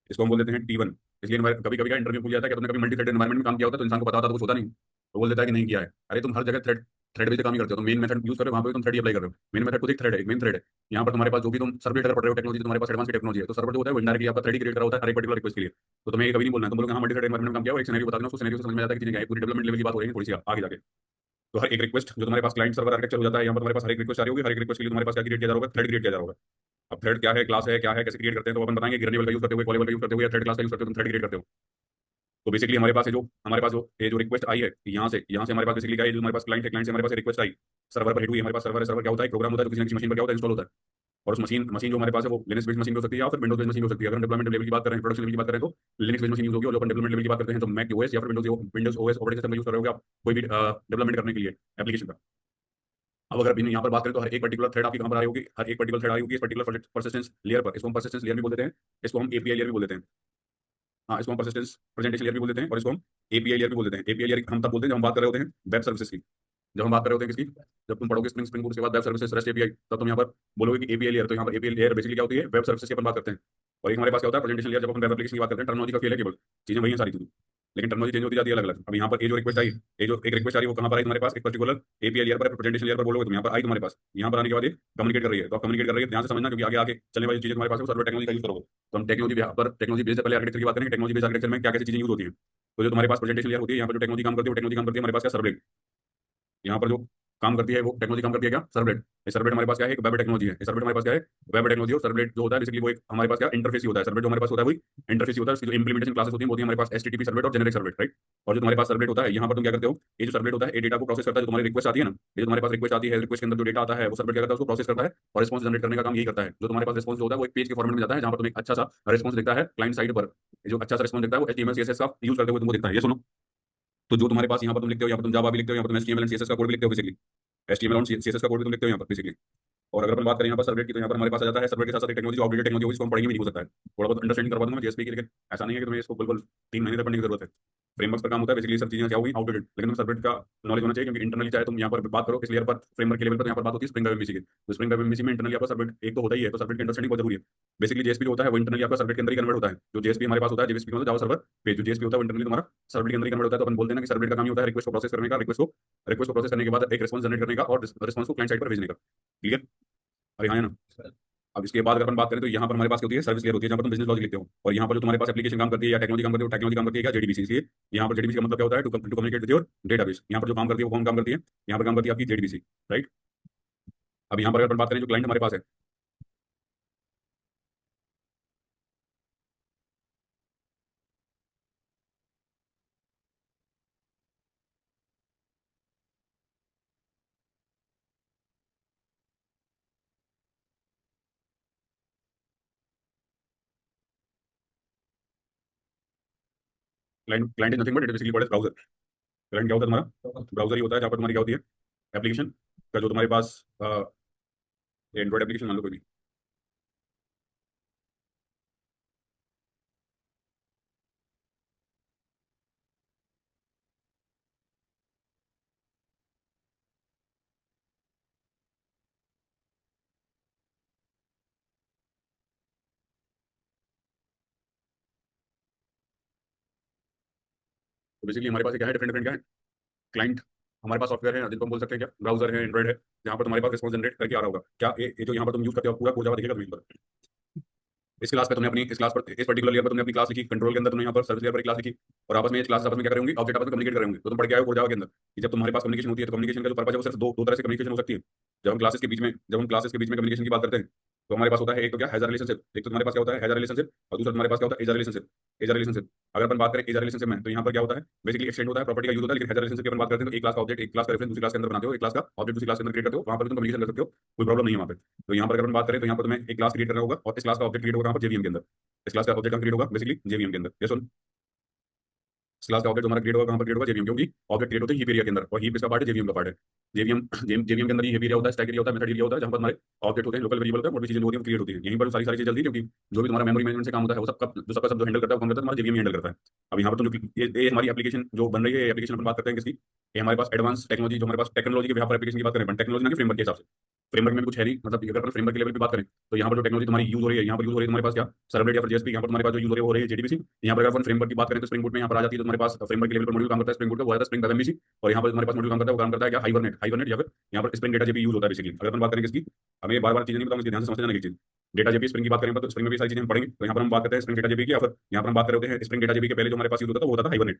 Speaker 1: इसको हम बोल देते हैं T1। इसलिए कभी कभी क्या इंटरव्यू पूछ जाता है कि तुमने कभी मल्टी थ्रेड एनवायरमेंट में काम किया होता है, तो इंसान को पता होता है तो कुछ होता नहीं, तो बोल देता है कि नहीं किया है। अरे तुम हर जगह थ्रेड थ्रेड बेस्ड काम ही करते हो, तो मेन मेथड यूज कर रहे हो, वहाँ पे भी तुम थ्रेड अप्लाई कर रहे हो। मेन मेथड खुद एक थ्रेड है, एक मेन थ्रेड है। यहाँ पर तुम्हारे पास जो भी तुम सर्वलेट अगर पढ़ रहे हो टेक्नोलॉजी, तुम्हारे पास एडवांस की टेक्नोलॉजी है, तो सर्वर जो होता है वो इनडायरेक्टली आपका थ्रेड क्रिएट करा होता है हर एक पर्टिकुलर रिक्वेस्ट के लिए। तो तुम्हें ये कभी नहीं बोलना है, तुम लोग हाँ मल्टी थ्रेड एनवायरमेंट में काम किया हो, एक सिनेरियो बता देना, उस सिनेरियो से समझ में आता है कि चीजें क्या है। पूरी डेवलपमेंट लेवल की बात हो रही है थोड़ी सी आगे जाके। तो हर एक रिक्वेस्ट जो तुम्हारे पास क्लाइंट सर्वर आर्किटेक्चर हो जाता है, यहाँ पर तुम्हारे पास हर एक रिक्वेस्ट आ रही होगी, हर एक रिक्वेस्ट के लिए तुम्हारे पास क्या क्रिएट किया जा रहा होगा, थ्रेड क्रिएट किया जा रहा होगा। अब थ्रेड क्या है, क्लास है, क्या है, कैसे क्रिएट करते हैं, तो अपन बताएंगे। गिरने वाला यूज करते हुए, कॉलेबल का यूज करते हुए, या थ्रेड क्लास का यूज करते हुए तुम थ्रेड क्रिएट करते हो। तो बेसिकली हमारे पास है जो, हमारे पास जो ये जो रिक्वेस्ट आई है, यहाँ से हमारे पास बेसिकली क्या है, जो हमारे पास क्लाइंट है, क्लाइंट से हमारे पास रिक्वेस्ट आई, सर्वर पर हिट हुई, हमारे पास सर्वर है। सर्वर क्या होता है, प्रोग्राम होता है जो किसी न किसी मशीन पर क्या होता है, इंस्टॉल होता है। और उस मशीन मशीन जो हमारे पास है वो लिनक्स बेस्ड मशीन हो सकती है या फिर विंडोज बेस्ड मशीन हो सकती है। अगर हम डेवलपमेंट लेवल की बात करें, प्रोडक्शन लेवल की बात करें, तो लिनक्स बेस्ड मशीन यूज होगी। और अपन डेवलपमेंट लेवल की बात करते हैं तो मैक ओएस या फिर विंडोज ओएस ऑपरेटिंग सिस्टम का यूज कर रहे होगे आप कोई भी डेवलपमेंट करने के लिए एप्लीकेशन का। अब अगर अभी यहाँ पर बात करें तो हर एक पर्टिकुलर थ्रेड आपकी कहाँ पर आ रही होगी, हर एक पर्टिकुलर थ्रेड आ रही होगी इस पर्टिकुलर परसिस्टेंस लेयर पर। इसको हम परसिस्टेंस लेयर भी बोल देते हैं, इसको हम एपीआई लेयर भी बोल देते हैं। हाँ, इसको हम परसिस्टेंस प्रेजेंटेशन लेयर भी बोल देते हैं, और इसको हम एपीआई लेयर भी बोल देते हैं। एपीआई लेयर हम तब बोलते हैं जब हम बात कर रहे होते हैं वेब सर्विसेज की। जब हम बात कर रहे होते हैं किसकी, जब तुम पढ़ोगे स्प्रिंग, स्प्रिंग बूट के बाद वेब सर्विसेज, रेस्ट एपीआई, तब तुम यहाँ पर बोलोगे कि एपीआई लेयर। तो यहाँ पर एपीआई लेयर बेसिकली क्या होती है, वेब सर्विसेज की अपन बात करते हैं। और एक हमारे पास क्या होता है प्रेजेंटेशन लेयर, जब हम वेब एप्लीकेशन की बात करते हैं। टर्मिनोलॉजी का खेल है केवल, चीजें वही हैं सारी चीजें, लेकिन टर्मिनोलॉजी चेंज होती जाती है अलग अलग। अब यहाँ पर ये जो रिक्वेस्ट आई, ये जो एक रिक्वेस्ट आ रही है वो कहाँ पर आई, तुम्हारे पास एक पर्टिकुलर एपीआई लेयर पर, प्रेजेंटेशन लेयर पर बोलोगे तुम, यहाँ पर आई तुम्हारे पास। यहाँ पर आने के बाद ये कम्युनिकेट कर रही है, तो कम्युनिकेट कर रही है ध्यान से समझना, क्योंकि आगे आगे चलने वाली चीजें तुम्हारे पास है वो सर्वर टेक्नोलॉजी का यूज करोगे। तो हम टेक्नोलॉजी पर टेक्नोलॉजी बेस्ड पहले आर्किटेक्चर की बात करेंगे। टेक्नोलॉजी बेस्ड आर्किटेक्चर में क्या कैसी चीजें यूज होती है। तो जो तुम्हारे पास प्रेजेंटेशन लेयर होती है, यहाँ पर जो टेक्नोलॉजी काम करती है वो टेक्नोलॉजी काम करती है हमारे पास क्या, सर्वलेट। यहाँ पर जो काम करती है वो टेक्नोलॉजी काम करती है क्या, सर्वलेट। ये सर्वलेट हमारे पास क्या है, एक वेब टेक्नोलॉजी है। ये सर्वलेट हमारे पास क्या है, वेब टेक्नोलॉजी। और सर्वलेट जो होता है बेसिकली वो एक हमारे पास क्या इंटरफेस ही होता है। सर्वलेट जो हमारे पास होता है वही इंटरफेस ही होता है। इसकी जो इंप्लीमेंटेशन क्लासेस होती है वो होती है हमारे पास एचटीटीपी सर्वलेट और जेनेरिक सर्वलेट, राइट। और जो तुम्हारे पास सर्वलेट होता है, यहाँ पर तुम क्या करते हो, ये जो सर्वलेट होता है ये डेटा को प्रोसेस करता है। जो तुम्हारी रिक्वेस्ट आती है ना, ये जो तुम्हारे पास रिक्वेस्ट आती है, रिक्वेस्ट के अंदर जो डेटा आता है वो सर्वलेट क्या करता है, उसको प्रोसेस करता है और रिस्पॉन्स जनरेट करने का काम यही करता है। जो तुम्हारे पास रिस्पॉन्स होता है वो एक पेज के फॉर्मेट में जाता है, जहाँ पर तुम्हें एक अच्छा सा रिस्पॉन्स दिखता है क्लाइंट साइड पर। ये जो अच्छा सा रिस्पॉन्स दिखता है वो HTML CSS का यूज करते हुए तुमको दिखता है, ये सुनो। तो जो तुम्हारे पास यहाँ पर तुम लिखते हो, यहाँ पर तुम जावा भी लिखते हो, यहाँ पर तुम HTML एंड CSS का कोड भी लिखते हो बेसिकली। HTML और CSS का कोड भी तुम लिखते हो यहाँ पर बेसिकली। और अगर अपन बात करें यहाँ पर सर्वलेट की, तो यहाँ पर हमारे पास आ जाता है सर्वलेट के साथ साथ एक टेक्नोलॉजी, आउटडेटेड टेक्नोलॉजी होगी, इसको हम पढ़ेंगे भी नहीं हो सकता है। थोड़ा बहुत अंडरस्टैंडिंग करवा दूंगा मैं जेएसपी की, लेकिन ऐसा नहीं है कि तुम्हें इसको बिल्कुल 3 महीने तक पढ़ने की जरूरत है। फ्रेमवर्क पर काम होता है बेसिकली, सब चीजें क्या होगी आउटडेटेड, लेकिन तुम्हें सर्वलेट का नॉलेज होना चाहिए। क्योंकि इंटरनली चाहे तुम यहाँ पर बात करो इस लेयर पर, फ्रेमवर्क के लेवल पर, यहाँ पर बात होती है स्प्रिंग वेब एमवीसी की। तो स्प्रिंग वेब एमवीसी में इंटरनली आपका सर्वलेट एक तो होता ही है, तो सर्वलेट की अंडरस्टैंडिंग बहुत जरूरी है। बेसिकली जेएसपी जो होता है वो इंटरनली आपका सर्वलेट के अंदर ही कन्वर्ट होता है। जो जेएसपी हमारे पास होता है, जेएसपी मतलब जावा सर्वर पेज, जो जेएसपी होता है वो इंटरनली तुम्हारा सर्वलेट के अंदर ही कन्वर्ट होता है। तो अपन बोलते हैं ना कि सर्वलेट का काम ही होता है रिक्वेस्ट को प्रोसेस करने का, रिक्वेस्ट को प्रोसेस करने के बाद एक रिस्पॉन्स जनरेट करने का और रिस्पॉन्स को क्लाइंट साइड पर भेजने का। क्लियर, अरे हाँ है ना। अब इसके बाद अगर अपन बात करें तो यहाँ पर हमारे पास क्या होती है, सर्विस लेयर होती है, जहाँ पर तुम बिजनेस लॉजिक लिखते हो। और यहाँ पर जो तुम्हारे पास एप्लीकेशन काम करती है या टेक्नोलॉजी काम करती है, टेक्नोलॉजी काम करती है क्या, जेडीबीसी। इसलिए यहाँ पर जेडीबीसी का मतलब क्या होता है, to communicate with your database. यहाँ पर जो काम करती है वो कौन काम करती है, यहाँ पर काम करती है आपकी जेडीबीसी, राइट। अब यहाँ पर अगर अपन बात करें जो क्लाइंट हमारे पास है, client client is nothing but it basically called as browser. Client क्या होता है तुम्हारा, ब्राउजर ही होता है, जहाँ पर तुम्हारी क्या होती है, एप्लीकेशन का जो तुम्हारे पास एंड्रॉइड एप्लीकेशन मान लो कोई भी। तो बेसिकली हमारे पास क्या है, डिफरेंट डिफरेंट क्या है क्लाइंट। हमारे पास सॉफ्टवेयर है जिनको हम बोल सकते हैं क्या, ब्राउजर है, एंड्रॉइड है, जहाँ पर तुम्हारे पास रिस्पॉन्स जनरेट करके आ रहा होगा। क्या ये जो यहाँ पर तुम यूज करते हो पूरा कोड जावा दिखेगा तुम्हें पर। इस क्लास पे तुमने अपनी इस क्लास पर इस पर्टिकुलर लेयर पर तुमने अपनी क्लास लिखी, कंट्रोल के अंदर तुमने यहाँ पर सर्विस लेयर पर क्लास लिखी। और आपस में क्लास आपस में क्या करेंगे, ऑब्जेक्ट आपस में कम्युनिकेट करेंगे। तो तुम पढ़ के आए हो कोड जावा के अंदर कि जब तुम्हारे पास कम्युनिकेशन होती है तो कम्युनिकेशन का जो पर्पज है वो सिर्फ दो दो तरह से कम्युनिकेशन हो सकती है। जब हम क्लासेस के बीच में कम्युनिकेशन की बात करते हैं, तो हमारे पास होता है एक तो क्या, हैज अ रिलेशनशिप, एक तो तुम्हारे पास क्या होता है, हैज अ रिलेशनशिप, और दूसरा तुम्हारे पास क्या होता है, is a relationship. Is a relationship, अगर अपन बात करें इज अ रिलेशनशिप में, तो यहाँ पर क्या होता है, बेसिकली एक्सटेंड होता है, प्रॉपर्टी का यूज होता है, लेकिन हैज अ रिलेशनशिप की अपन बात करते हैं तो एक क्लास का ऑब्जेक्ट एक क्लास का रेफरेंस दूसरी क्लास के अंदर बनाते हो, एक क्लास का ऑब्जेक्ट दूसरी क्लास के अंदर क्रिएट करते हो, वहाँ पर तुम कम्युनिकेशन कर सकते हो, कोई प्रॉब्लम नहीं है वहाँ पे। तो यहाँ पर अगर अपन बात करें तो यहाँ पर तुम्हें एक क्लास क्रिएट करना होगा, और इस क्लास का ऑब्जेक्ट क्रिएट होगा यहाँ पर जेवीएम के अंदर। इस क्लास का ऑब्जेक्ट क्रिएट होगा बेसिकली जेवीएम के अंदर, ये सुन, इस क्लास का ऑब्जेक्ट हमारा क्रिएट होगा कहाँ पर क्रिएट होगा, जेवीएम, क्योंकि ऑब्जेक्ट क्रिएट होते हैं हीप एरिया के अंदर, और हीप इसका पार्ट है, जेवीएम का पार्ट है। जेवीएम जेवीएम के अंदर हीप एरिया होता है, स्टैक एरिया होता है, मेथड एरिया होता है, जहाँ पर हमारे ऑब्जेक्ट होते हैं, लोकल वेरिएबल होता है, और भी चीजें जो होती हैं क्रिएट होती हैं, यहीं पर सारी सारी चीजें जल्दी, क्योंकि जो भी तुम्हारा मेमोरी मैनेजमेंट से काम होता है वो सब जो हैंडल करता है वो कौन करता है, तुम्हारा जेवीएम हैंडल करता है। अब यहाँ पर तो जो ये हमारी एप्लीकेशन जो बन रही है, एप्लीकेशन अपन बात करते हैं किसकी, ये हमारे पास एडवांस टेक्नोलॉजी, जो हमारे पास टेक्नोलॉजी के यहाँ पर एप्लीकेशन की बात करें, टेक्नोलॉजी ना फ्रेमवर्क के हिसाब से, फ्रेमवर्क में भी कुछ है नहीं, मतलब अगर अपन फ्रेमवर्क के लेवल पे बात करें तो यहाँ पर जो टेक्नोलॉजी तुम्हारी यूज हो रही है, यहाँ पर यूज हो रही है तुम्हारे पास क्या, सर्वलेट या फिर जेएसपी, यहाँ पर तुम्हारे पास जो यूज हो रही है वो हो रही है जेडीबीसी। यहाँ पर अगर अपन फ्रेमवर्क की बात करें तो स्प्रिंग बूट में यहाँ पर आ जाती है, तो तुम्हारे पास फ्रेमवर्क के लेवल पर मॉड्यूल काम करता है स्प्रिंग बूट का, वो है स्प्रिंग वेब एमवीसी, और यहाँ पर तुम्हारे पास मॉड्यूल काम करता है, वो काम करता है क्या, हाइबरनेट, हाइबरनेट या फिर यहाँ पर स्प्रिंग डेटा जेपी यूज होता है बेसिकली। अगर अपन बात करें किसकी, हमें बार बार चीजें नहीं बताऊंगा, इसलिए ध्यान से समझ लेना एक चीज, डेटा जेपी स्प्रिंग की बात करें तो स्प्रिंग में भी सारी चीजें हम पढ़ेंगे। तो यहाँ पर हम बात करते हैं स्प्रिंग डेटा जेपी की, या फिर यहाँ पर हम बात कर रहे होते हैं स्प्रिंग डेटा जेपी के पहले जो हमारे पास यूज होता था वो होता था हाइबरनेट।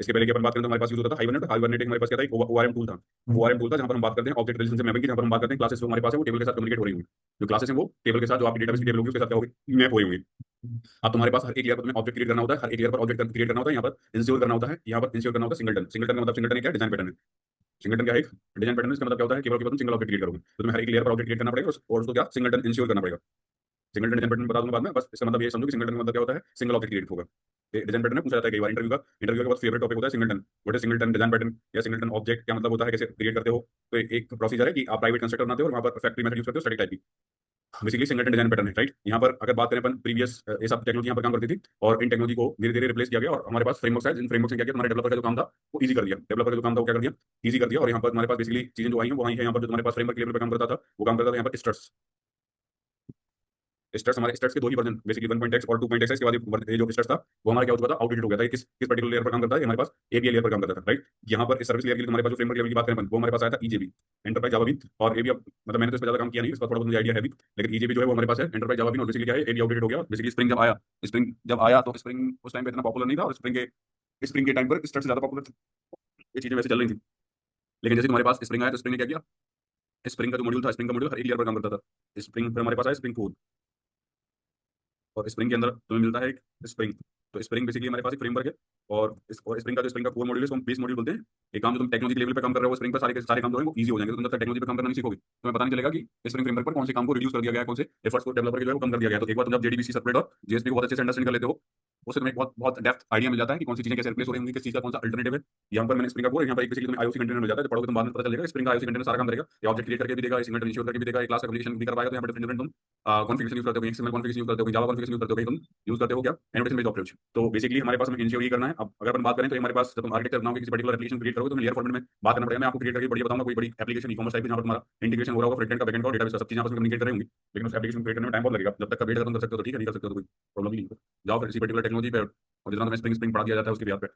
Speaker 1: इसके पहले की अपन बात करें तो हमारे पास यूज होता था हाइबरनेट। हाइबरनेट हमारे पास क्या था, ओआरएम टूल था, ओआरएम टूल था, जहाँ पर हम बात करते हैं ऑब्जेक्ट रिलेशनशिप मैपिंग की, जहाँ पर हम बात करते हैं क्लासेस जो हमारे पास है वो टेबल के साथ कम्युनिकेट हो रही होंगी, जो क्लासेस हैं वो टेबल के साथ, जो आपकी डेटाबेस की टेबल होगी उसके साथ क्या होगी, मैप हो रही होंगी। अब तुम्हारे पास हर एक लेयर पर तुम्हें ऑब्जेक्ट क्रिएट करना होता है, हर एक लेयर पर ऑब्जेक्ट क्रिएट करना होता है, यहाँ पर इंश्योर करना होता है, यहाँ पर इंश्योर करना होता है सिंगलटन। सिंगलटन का मतलब, सिंगलटन क्या, डिजाइन पैटर्न है। सिंगलटन क्या है, एक डिजाइन पैटर्न, इसका मतलब क्या होता है, केवल तुम सिंगल ऑब्जेक्ट क्रिएट करोगे, तो तुम्हें हर एक लेयर पर ऑब्जेक्ट क्रिएट करना पड़ेगा, और उसको क्या, सिंगलटन इंश्योर करना पड़ेगा। सिंगल डिजाइन पैटर्न बता दूंगा बाद में, बस इसका मतलब ये समझो कि सिंगल का मतलब क्या होता है, सिंगल ऑब्जेक्ट क्रिएट होगा। डिजाइन पैटर्न में पूछा जाता है कई बार इंटरव्यू के बाद फेवरेट टॉपिक होता है singleton. What is singleton design pattern, या सिंगलटन ऑब्जेक्ट क्या मतलब होता है, कैसे क्रिएट करते हो। तो एक प्रोसीजर है कि आप प्राइवेट कंस्ट्रक्टर बनाते हो और वहां पर फैक्ट्री मेथड यूज करते हो स्टैटिक टाइप की, बेसिकली सिंगलटन डिजाइन पैटर्न है, राइट। यहाँ पर अगर बात करें अपन प्रीवियस, ये सब टेक्नोलॉजी यहाँ पर काम करती थी, और इन टेक्नोलॉजी को धीरे धीरे रिप्लेस किया गया, और हमारे पास फ्रेमवर्क है, जिन फ्रेमवर्क से क्या किया, हमारे डेवलपर का जो काम था वो इजी कर दिया, डेवलपर का जो काम था वो क्या कर दिया, इजी कर दिया। और यहाँ पर हमारे पास बेसिकली चीजें जो आई हैं वो आई है, यहाँ पर जो हमारे पास फ्रेमवर्क लेवल पर काम करता था वो काम करता था यहाँ पर स्ट्रट्स। स्टेट्स, हमारे स्टेट्स के दो ही वर्जन, बेसिकली 1.x और 2.x है। इसके बाद ये जो स्टेट्स था वो हमारा क्या हो चुका था, आउटडेटेड हो गया था। ये किस पर्टिकुलर लेयर पर काम करता है, हमारे पास एपीआई लेयर पर काम करता था, राइट। यहाँ पर इस सर्विस लेयर के लिए हमारे पास जो फ्रेमवर्क लेवल की बात करें वो हमारे पास आया था ईजेबी, एंटरप्राइज जावा भी। और ये भी, अब मतलब मैंने तो इस पर ज्यादा काम किया नहीं, इसका थोड़ा बहुत मुझे आइडिया है भी, लेकिन ईजेबी जो है वो हमारे पास है, एंटरप्राइज जावा भी। और बेसिकली क्या है, ये भी आउटडेटेड हो गया। बेसिकली स्प्रिंग जब आया, स्प्रिंग जब आया तो स्प्रिंग उस टाइम पे इतना पॉपुलर नहीं था, और स्प्रिंग के टाइम पर स्टार्ट से ज्यादा पॉपुलर थी, ये चीजें वैसे चल रही थी। लेकिन जैसे तुम्हारे पास स्प्रिंग आया तो स्प्रिंग ने क्या किया, स्प्रिंग का जो मॉड्यूल था, स्प्रिंग का मॉड्यूल हर एक लेयर पर काम करता था। स्प्रिंग पर हमारे पास आया स्प्रिंग 4, और स्प्रिंग के अंदर तुम्हें मिलता है एक स्प्रिंग। तो स्प्रिंग बेसिकली हमारे पास एक फ्रेमवर्क है, और स्प्रिंग का जो स्प्रिंग का कोर मॉड्यूल है उसको हम बेस मॉड्यूल बोलते हैं। एक काम जो तुम टेक्नोलॉजी लेवल पे काम कर रहे हो स्प्रिंग पर, सारे के सारे काम जो है वो इजी हो जाएंगे। तो तुम जब तक टेक्नोलॉजी पे काम करना नहीं सीखोगे तुम्हें पता नहीं चलेगा कि स्प्रिंग फ्रेमवर्क पर कौन से काम को रिड्यूस कर दिया गया है, कौन से एफर्ट्स को डेवलपर के जो है वो कम कर दिया गया है। तो एक बार तुम जब जेडीबीसी सर्वलेट और जेएसपी को बहुत अच्छे से अंडरस्टैंड कर लेते हो, उससे तुम्हें बहुत बहुत डेप्थ आइडिया मिल जाता है कि कौन सी चीजें कैसे रिप्लेस हो रही होंगी, किस चीज का कौन सा अल्टरनेटिव है। यहाँ पर मैंने स्प्रिंग का कोर, यहाँ पर एक बेसिकली तुम्हें आईओसी कंटेनर मिल जाता है, जब पढ़ोगे तो बाद में पता चलेगा स्प्रिंग का आईओसी कंटेनर सारा काम करेगा। ये ऑब्जेक्ट क्रिएट करके भी देगा, सिंगल इंश्योर करके भी देगा, क्लास का कम्युनिकेशन भी कर पाएगा। तो यहाँ पर डिफरेंट डिफरेंट तुम कॉन्फ़िगरेशन यूज करते हो, एक्सएमएल कॉन्फ़िगरेशन यूज करते हो, जावा कॉन्फ़िगरेशन यूज करते हो, कहीं तुम यूज करते हो क्या, एनोटेशन बेस्ड अप्रोच। तो बेसिकली हमारे पास हमें इंश्योर ही करना है। अब अगर अपन बात करें तो हमारे पास, जब तुम आर्किटेक्चर बनाओगे किसी पर्टिकुलर एप्लीकेशन क्रिएट करोगे तो लेयर फॉर्मेट में बात करना पड़ेगा। मैं आपको क्रिएट करके बढ़िया बताऊंगा, कोई बड़ी एप्लीकेशन ई कॉमर्स टाइप जहाँ पर तुम्हारा इंटीग्रेशन हो रहा होगा, फ्रंट एंड का, बैक एंड का, डेटाबेस सब चीजें आपस में कम्युनिकेट कर रही होंगी, लेकिन उस एप्लीकेशन क्रिएट करने में टाइम बहुत लगेगा। जब तक का वेट खत्म कर सकते हो तो ठीक है, नहीं कर सकते हो तो कोई प्रॉब्लम ही नहीं है। जाओ फिर इसी पर्टिकुलर टेक्नोलॉजी पे, और जितना तुम्हें स्प्रिंग स्प्रिंग पढ़ा दिया जाता है उसके ब्याज पे।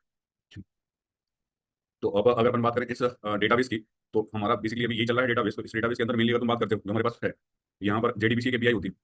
Speaker 1: तो अब अगर अपन बात करें इस डेटाबेस की, तो हमारा बेसिकली अभी यही चल रहा है डेटाबेस। तो इस डेटाबेस के अंदर मेनली अगर तुम बात करते हो जो हमारे पास है, यहाँ पर जेडीबीसी की एपीआई होती है,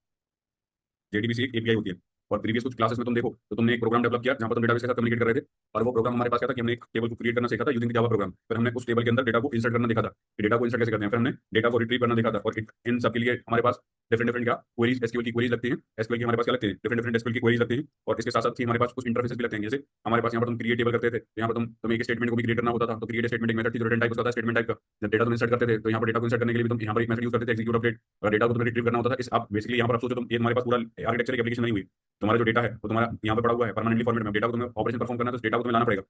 Speaker 1: जेडीबीसी एक एपीआई होती है। और प्रीवियस कुछ क्लासेस में तुम देखो तो तुमने एक प्रोग्राम डेवलप किया जहां पर तुम डेटाबेस के साथ कम्युनिकेट कर रहे थे, और वो प्रोग्राम हमारे पास क्या था कि हमने एक टेबल को क्रिएट करना सीखा था यूजिंग जावा प्रोग्राम। फिर हमने उस टेबल के अंदर डेटा को इंसर्ट करना देखा था कि डेटा को इंसर्ट कैसे करते हैं, फिर हमने डेटा को रिट्रीव करना देखा था। और इन सब के लिए हमारे पास डिफरेंट डिफरेंट क्या क्वेरीज, एसक्यूएल की क्वेरीज लगती हैं। एसक्यूएल की हमारे पास क्या लगती है, डिफरेंट डिफरेंट एसक्यूएल की क्वेरीज लगती हैं। और इसके साथ साथ ही हमारे पास कुछ इंटरफेसेस भी लगते हैं। जैसे हमारे पास यहाँ पर तुम क्रिएट टेबल करते थे, यहाँ पर तुम्हें एक स्टेटमेंट को भी क्रिएट करना होता था, तो क्रिएट स्टेटमेंट एक मेथड थी जो रिटर्न टाइप उसका था, स्टेटमेंट टाइप का। जब डेटा तुम इंसर्ट करते थे तो यहाँ पर डेटा को इंसर्ट करने के लिए भी तुम यहाँ पर एक मेथड यूज करते थे, एक्जीक्यूट अपडेट। और डेटा को तुम्हें रिट्रीव करना होता था। इस आप बेसिकली यहाँ पर आप सोचो, तुम ये हमारे पास पूरा आर्किटेक्चर की एप्लीकेशन नहीं हुई, तुम्हारा जो डेटा है वो तुम्हारा यहाँ पे पड़ा हुआ है परमानेंटली फॉर्मेट में। डेटा को तुम्हें ऑपरेशन परफॉर्म करना है तो डेटा को तुम्हें लाना पड़ेगा।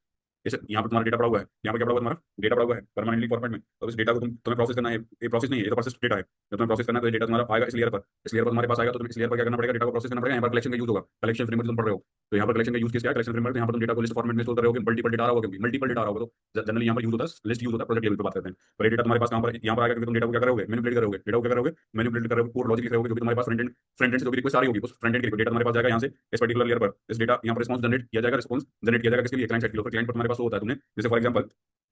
Speaker 1: जैसे यहाँ पर तुम्हारा डेटा पड़ा हुआ है, यहाँ पर क्या पड़ा हुआ है, तुम्हारा डेटा पड़ा हुआ है परमानेंटली फॉर्मेट में। तो इस डेटा को तुम्हें प्रोसेस करना है, ये प्रोसेस नहीं है, ये तो प्रोसेस डेटा है। जब तुम्हें प्रोसेस करना है तो डेटा तुम्हारा आएगा इस लेयर पर, इस लेयर पर तुम्हारे पास आएगा तो तुम्हें इस लेयर पर क्या करना पड़ेगा, डेटा को प्रोसेस करना पड़ेगा। यहाँ पर कलेक्शन का यूज होगा, कलेक्शन फ्रेमवर्क तुम पढ़ रहे हो, तो यहाँ पर कलेक्शन का यूज क्या है, कलेक्शन फ्रेमवर्क। यहाँ पर तुम डेटा को लिस्ट फॉर्मेट में स्टोर कर रहे हो, मल्टीपल डेटा आ रहा होगा, क्योंकि मल्टीपल डेटा आ रहा होगा तो जनरली यहाँ पर यूज होता है लिस्ट यूज होता है, प्रोजेक्ट लेवल पर बात करते हैं। पर डेटा तुम्हारे पास कहाँ पर यहाँ पर आएगा, क्योंकि तुम डेटा को क्या करोगे, मैनिपुलेट करोगे, डेटा को क्या करोगे, मैनिपुलेट करोगे, कोड लॉजिक लिख रहे होगे, जो भी तुम्हारे पास फ्रंट एंड से जो भी रिक्वेस्ट आ रही होगी उस फ्रंट एंड की डेटा तुम्हारे पास जाएगा यहाँ से इस पर्टिकुलर लेयर पर। इस डेटा यहाँ पर रिस्पॉन्स जनरेट किया जाएगा, रिस्पॉन्स जनरेट किया जाएगा किसके लिए, क्लाइंट साइड के लिए। क्लाइंट पर तुम्हारे पास वो होता है तुमने, जैसे फॉर एग्जांपल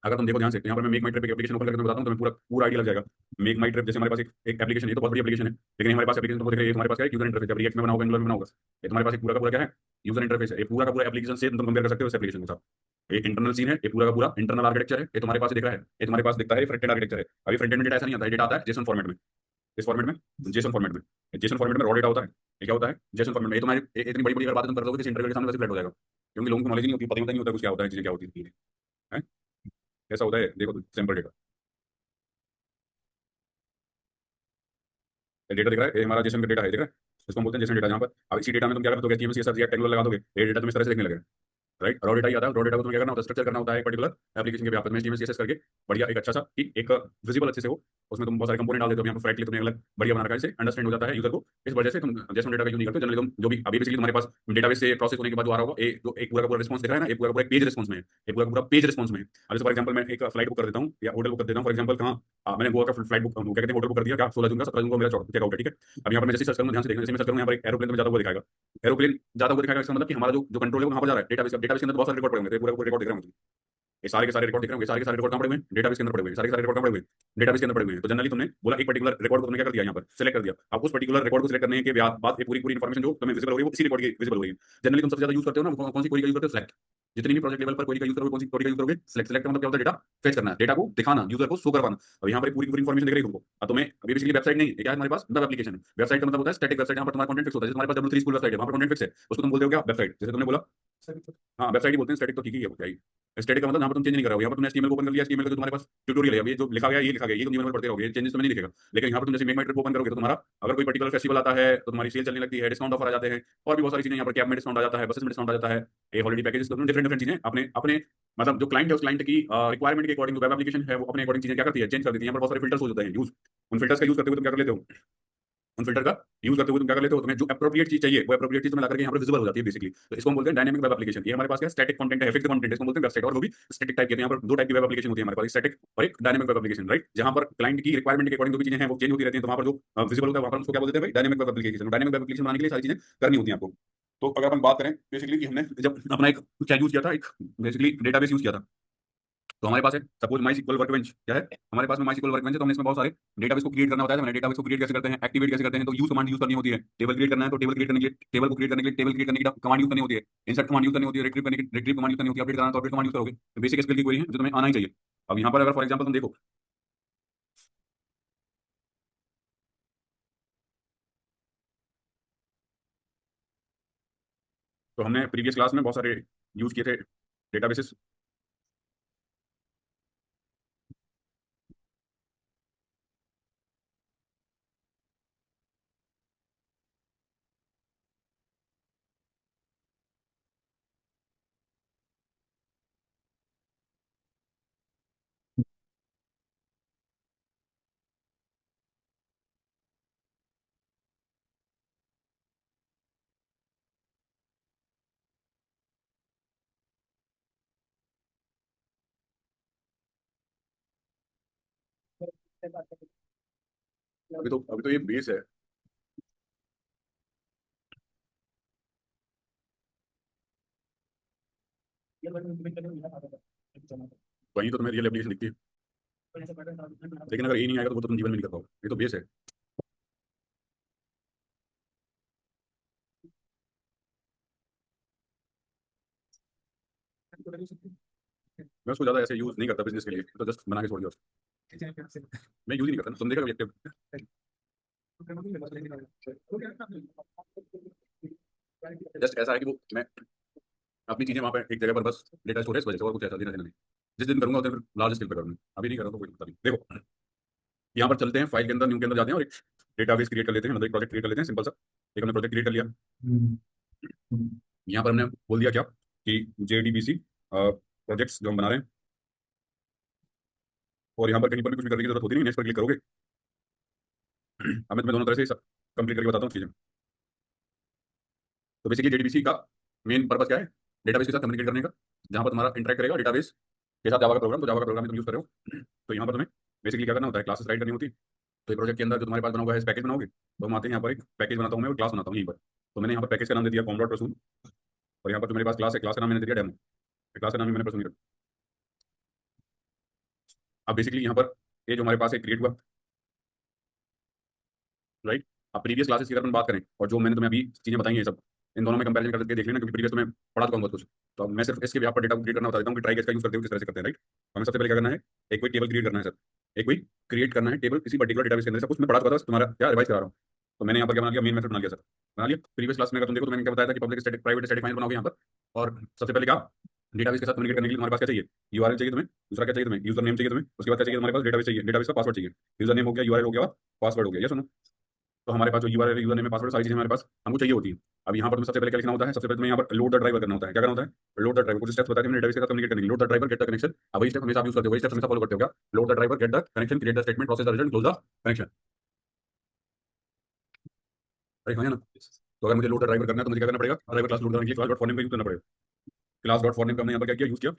Speaker 1: अगर तुम देखो ध्यान से, यहाँ पर मैं मेक माई ट्रिप एप्लीकेशन ओपन करके तुम्हें बताता हूँ, तुम्हें पूरा पूरा आइडिया लग जाएगा। मेक माई ट्रिप जैसे हमारे पास एक एप्लीकेशन है, तो बहुत बड़ी एप्लीकेशन है, लेकिन हमारे पास एप्लीकेशन तो देख रहे हैं, तुम्हारे पास क्या है, यूजर इंटरफेस। जब रिएक्ट में बनाओगे, एंगुलर में बनाओगे, ये तुम्हारे पास एक पूरा का पूरा क्या है, यूजर इंटरफेस है। ये पूरा का पूरा एप्लीकेशन से तुम कंपेयर कर सकते हो इस एप्लीकेशन के साथ। एक इंटरनल सीन है, ये पूरा का पूरा इंटरनल आर्किटेक्चर है, ये तुम्हारे पास दिख रहा है, ये तुम्हारे पास दिखता है फ्रंट एंड आर्किटेक्चर है। अभी फ्रंट एंड डेटा ऐसा नहीं आता है, डेटा आता है जेसन फॉर्मेट में। इस फॉर्मेट में, जेसन फॉर्मेट में रॉ डेटा होता है। ये क्या होता है? जेसन फॉर्मेट में। ये तुम्हारी इतनी बड़ी बड़ी अगर बात तुम कर दोगे किसी इंटरव्यू के सामने, वैसे फ्लैट हो जाएगा, क्योंकि लोगों को नॉलेज नहीं होती, पता ही नहीं होता कुछ क्या होता है, चीजें क्या होती है। कैसा होता है देखो, सिंपल डेटा। डेटा दिख रहा है, ये हमारा जेसन का डेटा है, दिख रहा है, इसको हम बोलते हैं जेसन डेटा। जहाँ पर अब इसी डेटा में तुम क्या करते हो, HTML CSS या टेक्नोलॉजी लगा दोगे, ये डेटा तुम इस तरह से दिखने लगेगा। राइट, रॉ डेटा ही आता है। रॉ डेटा को तुम्हें क्या करना होता है, स्ट्रक्चर करना होता है एक पर्टिकुलर एप्लीकेशन के व्यापक में HTML CSS करके बढ़िया एक अच्छा सा कि एक विजिबल अच्छे से हो, उसमें तुम बहुत सारे कंपोनेंट डाल देते हो। यहाँ पर फ्रैक्टली तुमने अलग बढ़िया बना रखा है, इससे अंडरस्टैंड हो जाता है यूजर को। इस वजह से तुम जैसे डेटा का यूज नहीं करते जनरली, तुम जो भी अभी बेसिकली तुम्हारे पास डेटाबेस से प्रोसेस होने के बाद जो आ रहा होगा, एक पूरा का पूरा रिस्पॉन्स दिख रहा है ना, एक पूरा का पूरा पेज रिस्पॉन्स में है, एक पूरा का पूरा पेज रिस्पॉन्स में है। अब जैसे फॉर एग्जाम्पल मैं एक फ्लाइट बुक कर देता हूँ या होटल बुक कर देता हूँ, फॉर एग्जाम्पल कहाँ मैंने गोवा का फ्लाइट बुक, क्या कहते हैं, होटल बुक कर दिया, क्या 16 जून का, 17 जून को मेरा चेकआउट है, ठीक है। अब यहाँ पर मैं जैसे सर्च करूँगा, ध्यान से देखना, जैसे मैं सर्च करूँगा यहाँ पर एक एरोप्लेन में जाता हुआ दिखाएगा, एरोप्लेन जाता हुआ दिखाएगा। इसका मतलब कि हमारा जो कंट्रोल है वो वहाँ पर जा रहा है, डेटाबेस के अंदर बहुत सारे रिकॉर्ड पड़े होंगे, पूरा पूरा रिकॉर्ड दिख रहा है मुझे। ये सारे के सारे रिकॉर्ड दिख रहे हैं, सारे के सारे रिकॉर्ड कहाँ पड़े हुए हैं, डेटाबेस के अंदर पड़े हुए हैं, सारे के सारे रिकॉर्ड कहाँ पड़े हुए हैं, डेटाबेस के अंदर पड़े हुए हैं। तो जनरली तुमने बोला एक पर्टिकुलर रिकॉर्ड को तुमने क्या कर दिया, यहाँ पर सिलेक्ट कर दिया। अब उस पर्टिकुलर रिकॉर्ड को सिलेक्ट करने के बाद ये पूरी पूरी इन्फॉर्मेशन जो तुम्हें विजिबल हो रही है वो इसी रिकॉर्ड की विजिबल हो रही है। जनरली तुम सबसे ज्यादा यूज करते हो ना, कौन सी क्वेरी का यूज करते हो, सिलेक्ट। जितनी भी प्रोजेक्ट लेवल पर क्वेरी का यूज करोगे, कौन सी क्वेरी का यूज करोगे, सिलेक्ट। सिलेक्ट का मतलब क्या होता है, डेटा फेच करना, डेटा को दिखाना, यूजर को शो करवाना। अब यहाँ पर पूरी पूरी इन्फॉर्मेशन दिख रही है तुमको। अब तुम्हें अभी बेसिकली वेबसाइट नहीं है, क्या है हमारे पास, वेब एप्लीकेशन है। वेबसाइट का मतलब होता है स्टैटिक वेबसाइट, यहाँ पर तुम्हारा कंटेंट फिक्स होता है। जैसे तुम्हारे पास W3 स्कूल वेबसाइट है, वहाँ पर कंटेंट फिक्स है, उसको तुम बोलते हो क्या, वेबसाइट। जैसे तुमने बोला, हाँ वेबसाइट ही बोलते हैं, स्टैटिक तो ठीक ही है, वो क्या ही। स्टैटिक का मतलब यहाँ पर तुम चेंज नहीं कर रहे हो। यहाँ पर तुमने HTML को ओपन कर लिया, HTML का जो तुम्हारे पास ट्यूटोरियल है, अब ये जो लिखा गया है, ये लिखा गया है, ये तुम जीवन में पढ़ते रहोगे, चेंजेस तुम्हें नहीं दिखेगा। लेकिन यहाँ पर तुम जैसे मेक माई ट्रिप ओपन करोगे तो तुम्हारा अगर कोई पर्टिकुलर फेस्टिवल आता है तो तुम्हारी सेल चलने लगती है, डिस्काउंट ऑफर आ जाते हैं, और भी बहुत सारी चीजें, यहाँ पर कैब में डिस्काउंट आ जाता है, बसेस में डिस्काउंट आ जाता है, ये हॉलिडे पैकेजेस, तो डिफरेंट डिफरेंट चीजें अपने अपने मतलब जो क्लाइंट है उस क्लाइंट की रिक्वायरमेंट के अकॉर्डिंग, वेब एप्लीकेशन है वो अपने अकॉर्डिंग चीजें क्या करती है, चेंज कर देती है। यहाँ पर बहुत सारे फिल्टर्स हो जाते हैं यूज, उन फिल्टर्स का यूज करते हुए तुम क्या कर लेते हो, उन फिल्टर का यूज करते हुए तुम क्या कर लेते हो, तुम्हें जो एप्रोप्रिएट चीज चाहिए वो एप्रोप्रिएट चीज तुम्हें ला करके यहाँ पर विजिबल हो जाती है बेसिकली। तो इसको हम बोलते हैं डायनामिक वेब एप्लीकेशन। ये हमारे पास क्या स्टैटिक कंटेंट है, फिक्स्ड कंटेंट है, इसको बोलते हैं वेबसाइट। और वो भी स्टैटिक टाइप के। यहाँ पर दो टाइप की वेब एप्लीकेशन होती है हमारे पास, स्टैटिक और एक डायनामिक वेब एप्लीकेशन, राइट। जहाँ पर क्लाइंट की रिक्वायरमेंट के अकॉर्डिंग जो भी चीजें हैं वो चेंज होती रहती है, तो वहाँ पर जो विजिबल होता है वहाँ पर उसको क्या बोलते हैं भाई, dynamic web application. Dynamic web application बनाने के लिए सारी चीजें करनी होती है आपको। तो अगर अपन बात करें बेसिकली कि हमने जब अपना एक क्या यूज किया था, एक बेसिकली डेटाबेस यूज किया था, तो हमारे पास है सपोज माई SQL वर्कबेंच, क्या है हमारे पास में माई SQL वर्कबेंच है। तो हमने इसमें बहुत सारे डेटाबेस को क्रिएट करना होता है। मैंने डेटाबेस को क्रिएट कैसे करते हैं, एक्टिवेट कैसे करते हैं, तो यूज कमांड यूज करनी होती है। टेबल क्रिएट करना है तो टेबल क्रिएट करने के लिए टेबल को क्रिएट करने के लिए टेबल क्रिएट करने की कमांड यूज करनी होती है, इंसर्ट कमांड यूज करनी होती है, रिट्रीव करने की रिट्रीव कमांड यूज करनी होती है, अपडेट करना तो अपडेट कमांड यूज करोगे। तो बेसिक स्किल की कोई है जो तुम्हें आना ही चाहिए। अब यहाँ पर अगर फॉर एग्जाम्पल तुम देखो, तो हमने प्रीवियस क्लास में बहुत सारे यूज किए थे डेटाबेसेस। अभी तो ये बेस है, वहीं तो तुम्हें रियल एप्लीकेशन दिखती है। लेकिन अगर ये नहीं आएगा तो वो तो तुम जीवन में नहीं कर पाओगे, ये तो बेस है। मैं उसको ज्यादा ऐसे यूज नहीं करता बिजनेस के लिए, तो जस्ट बना के छोड़ दिया उसको। मैं यूज ही नहीं करता, तुम देखा कभी एक्टिव? जस्ट ऐसा है कि वो मैं अपनी चीजें वहाँ पे एक जगह पर बस डेटा स्टोरेज वजह से, और कुछ ऐसा देना देना नहीं। जिस दिन करूंगा उस दिन लार्ज स्केल पे करूंगा, अभी नहीं कर रहा तो कोई मतलब नहीं। देखो यहाँ पर चलते हैं, फाइल के अंदर न्यू के अंदर जाते हैं और एक डेटाबेस क्रिएट कर लेते हैं, मतलब एक प्रोजेक्ट क्रिएट कर लेते हैं सिंपल सा। एक हमने प्रोजेक्ट क्रिएट कर लिया। यहाँ पर हमने बोल दिया क्या कि JDBC प्रोजेक्ट्स जो हम बना रहे हैं, और यहाँ पर कहीं पर भी कुछ भी करने की जरूरत होती नहीं, नेक्स्ट पर क्लिक करोगे। अब मैं तुम्हें दोनों तरह से कंप्लीट करके बताता हूँ चीजें। तो बेसिकली JDBC का मेन पर्पस क्या है, डेटाबेस के साथ कम्युनिकेट करने का, जहाँ पर तुम्हारा इंटरेक्ट करेगा डेटाबेस के साथ जावा का प्रोग्राम। तो जावा का प्रोग्राम तुम यूज कर रहे हो, तो यहाँ पर तुम्हें बेसिकली क्या करना होता है, क्लासेस राइट करनी होती है। तो प्रोजेक्ट के अंदर जो तुम्हारे पास बना हुआ है पैकेज बनाओगे, तो हम आते हैं यहाँ पर एक पैकेज बनाता हूँ मैं और क्लास बनाता हूँ यहीं पर। तो मैंने यहाँ पर पैकेज का नाम दे दिया कॉम डॉट प्रसून, और यहाँ पर जो मेरे पास क्लास है, क्लास का नाम मैंने दे दिया डेमो। क्लास का नाम ही मैंने प्रसून रखा। अब बेसिकली यहाँ पर ये जो हमारे पास एक क्रिएट हुआ, राइट। अब प्रीवियस क्लासेस की अगर अपन बात करें और जो मैंने तुम्हें अभी चीजें बताई हैं सब, इन दोनों में कंपैरिजन करके देख लेना, क्योंकि प्रीवियस तो मैं पढ़ा चुका हूँ बहुत कुछ। तो अब मैं सिर्फ इसके यहाँ पर डेटा को क्रिएट करना बता देता हूँ कि ट्राई कैसे यूज करते हो, किस तरह से करते हैं, राइट। हमें सबसे पहले क्या करना है, एक कोई टेबल क्रिएट करना है सर। एक कोई क्रिएट करना है टेबल किसी पर्टिकुलर डेटाबेस के अंदर, सब कुछ मैं पढ़ा चुका था, तुम्हारा क्या रिवाइज करा रहा हूँ। तो मैंने यहाँ पर क्या बना लिया, मेन मेथड बना लिया सर, बना लिया। प्रीवियस क्लास में अगर तुम देखो तो मैंने क्या बताया था कि public static private static file बनाओगे यहाँ पर। और सबसे पहले क्या, डेटाबेस के साथ कम्युनिकेट करने के लिए तुम्हारे पास क्या चाहिए, यूआरएल चाहिए तुम्हें, दूसरा क्या चाहिए तुम्हें, यूजर नेम चाहिए तुम्हें, उसके बाद क्या चाहिए तुम्हारे पास, डेटाबेस चाहिए, डेटाबेस का पासवर्ड चाहिए। यूजर नेम हो गया, यूआरएल हो गया, पासवर्ड हो गया, ये सुनो। तो हमारे पास जो यूआरएल, यूजर नेम, पासवर्ड, सारी चीजें हमारे पास हमको चाहिए होती है। अब यहाँ पर तुम्हें सबसे पहले क्या लिखना होता है, सबसे पहले तुम्हें यहाँ पर लोड द ड्राइवर करना होता है। क्या करना होता है, लोड द ड्राइवर। कुछ स्टेप्स बताए थे मैंने डेटाबेस के साथ कम्युनिकेट करने के लिए। Load the driver, get the connection. अब वही स्टेप हमेशा आप यूज करते हो, वही स्टेप हमेशा फॉलो करते हो क्या, load the driver, get the connection, create the statement, process the result, close the connection. अरे हाँ है ना। तो अगर मुझे लोड द ड्राइवर करना है तो मुझे क्या करना पड़ेगा, ड्राइवर क्लास लोड करने के लिए क्लास डॉट फॉरनेम का यूज करना पड़ेगा। क्लास डॉट फॉरनेम का हमने यहाँ पर क्या किया, यूज किया।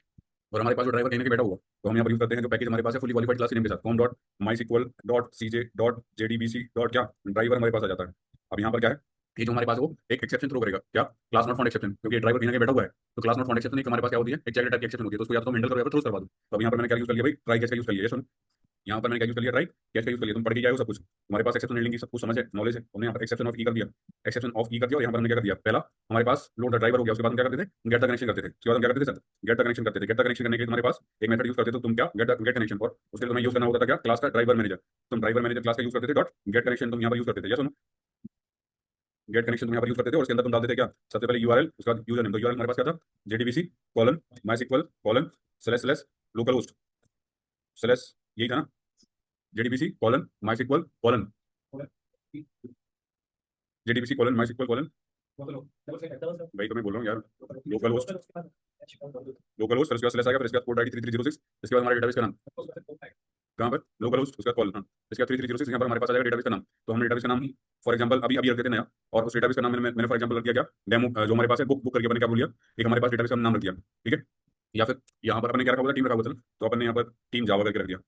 Speaker 1: और हमारे पास जो ड्राइवर कहीं ना कहीं बैठा हुआ, तो हम यहाँ पर यूज करते हैं जो पैकेज हमारे पास है, फुली क्वालिफाइड क्लास नेम के साथ, com dot my sequel dot CJ dot JDBC dot क्या, ड्राइवर हमारे पास आ जाता है। अब यहाँ पर क्या है, ये जो हमारे पास है वो एक एक्सेप्शन थ्रो करेगा, क्या, क्लास नॉट फाउंड एक्सेप्शन, क्योंकि ड्राइवर कहीं ना कहीं बैठा हुआ है। तो क्लास नॉट फाउंड एक्सेप्शन एक हमारे पास क्या होती है, एक चैलेंज टाइप की एक्सेप्शन होती है, तो उसको या तो हैंडल करो या फिर थ्रो करवा दो। तो अब यहाँ पर मैंने क्या यूज कर लिया भाई, ट्राई कैच का यूज कर लिया, सुन। यहाँ पर मैंने क्या यूज कर लिया, ट्राई कैच का यूज कर लिया। तुम पढ़ के क्या हो सब कुछ, तुम्हारे पास एक्सेप्शन हैंडलिंग की सब कुछ समझ है, नॉलेज है। हमने यहाँ पर एक्सेप्शन ऑफ की कर दिया, एक्सेप्शन ऑफ की कर दिया। और यहाँ पर हमने क्या कर दिया, पहला हमारे पास लोड द ड्राइवर हो गया, उसके बाद हम क्या करते थे, गेट द कनेक्शन करते थे। उसके बाद हम क्या करते थे सर, गेट द कनेक्शन करते थे। गेट द कनेक्शन करने के लिए तुम्हारे पास एक मेथड यूज करते थे तुम, क्या, गेट कनेक्शन। और उसके लिए तुम्हें यूज करना होता था क्या, क्लास का ड्राइवर मैनेजर। तुम ड्राइवर मैनेजर क्लास का यूज करते थे, डॉट गेट कनेक्शन तुम यहाँ पर यूज करते थे, या सुनो, गेट कनेक्शन तुम यहाँ पर यूज करते थे। और उसके अंदर तुम डालते थे क्या, सबसे पहले यूआरएल, उसके बाद यूजर नेम। तो यूआरएल हमारे पास क्या था, JDBC colon MySQL colon slash slash localhost slash, यही था ना, JDBC colon MySQL colon, JDBC colon MySQL colon, भाई तो मैं बोल रहा हूँ यार, लोकल होस्ट, लोकल होस्ट, फिर उसके बाद स्लैश आएगा, फिर इसके बाद पोर्ट आईडी 3306, इसके बाद हमारे डेटाबेस का नाम, कहाँ पर, लोकल होस्ट, उसका कॉल, हाँ, इसके बाद 3306, यहाँ पर हमारे पास आ जाएगा डेटाबेस का नाम। तो हमने डेटाबेस का नाम फॉर एग्जांपल अभी अभी रख देते नया, और उस डेटाबेस का नाम मैंने फॉर एग्जांपल रख दिया क्या, डेमो, जो हमारे पास है, बुक बुक करके मैंने क्या बोल दिया, एक हमारे पास डेटाबेस का नाम रख दिया, ठीक है। या फिर यहाँ पर अपने क्या रखा हुआ था, टीम रखा हुआ था ना, तो अपन ने यहाँ पर टीम जावा करके रख दिया,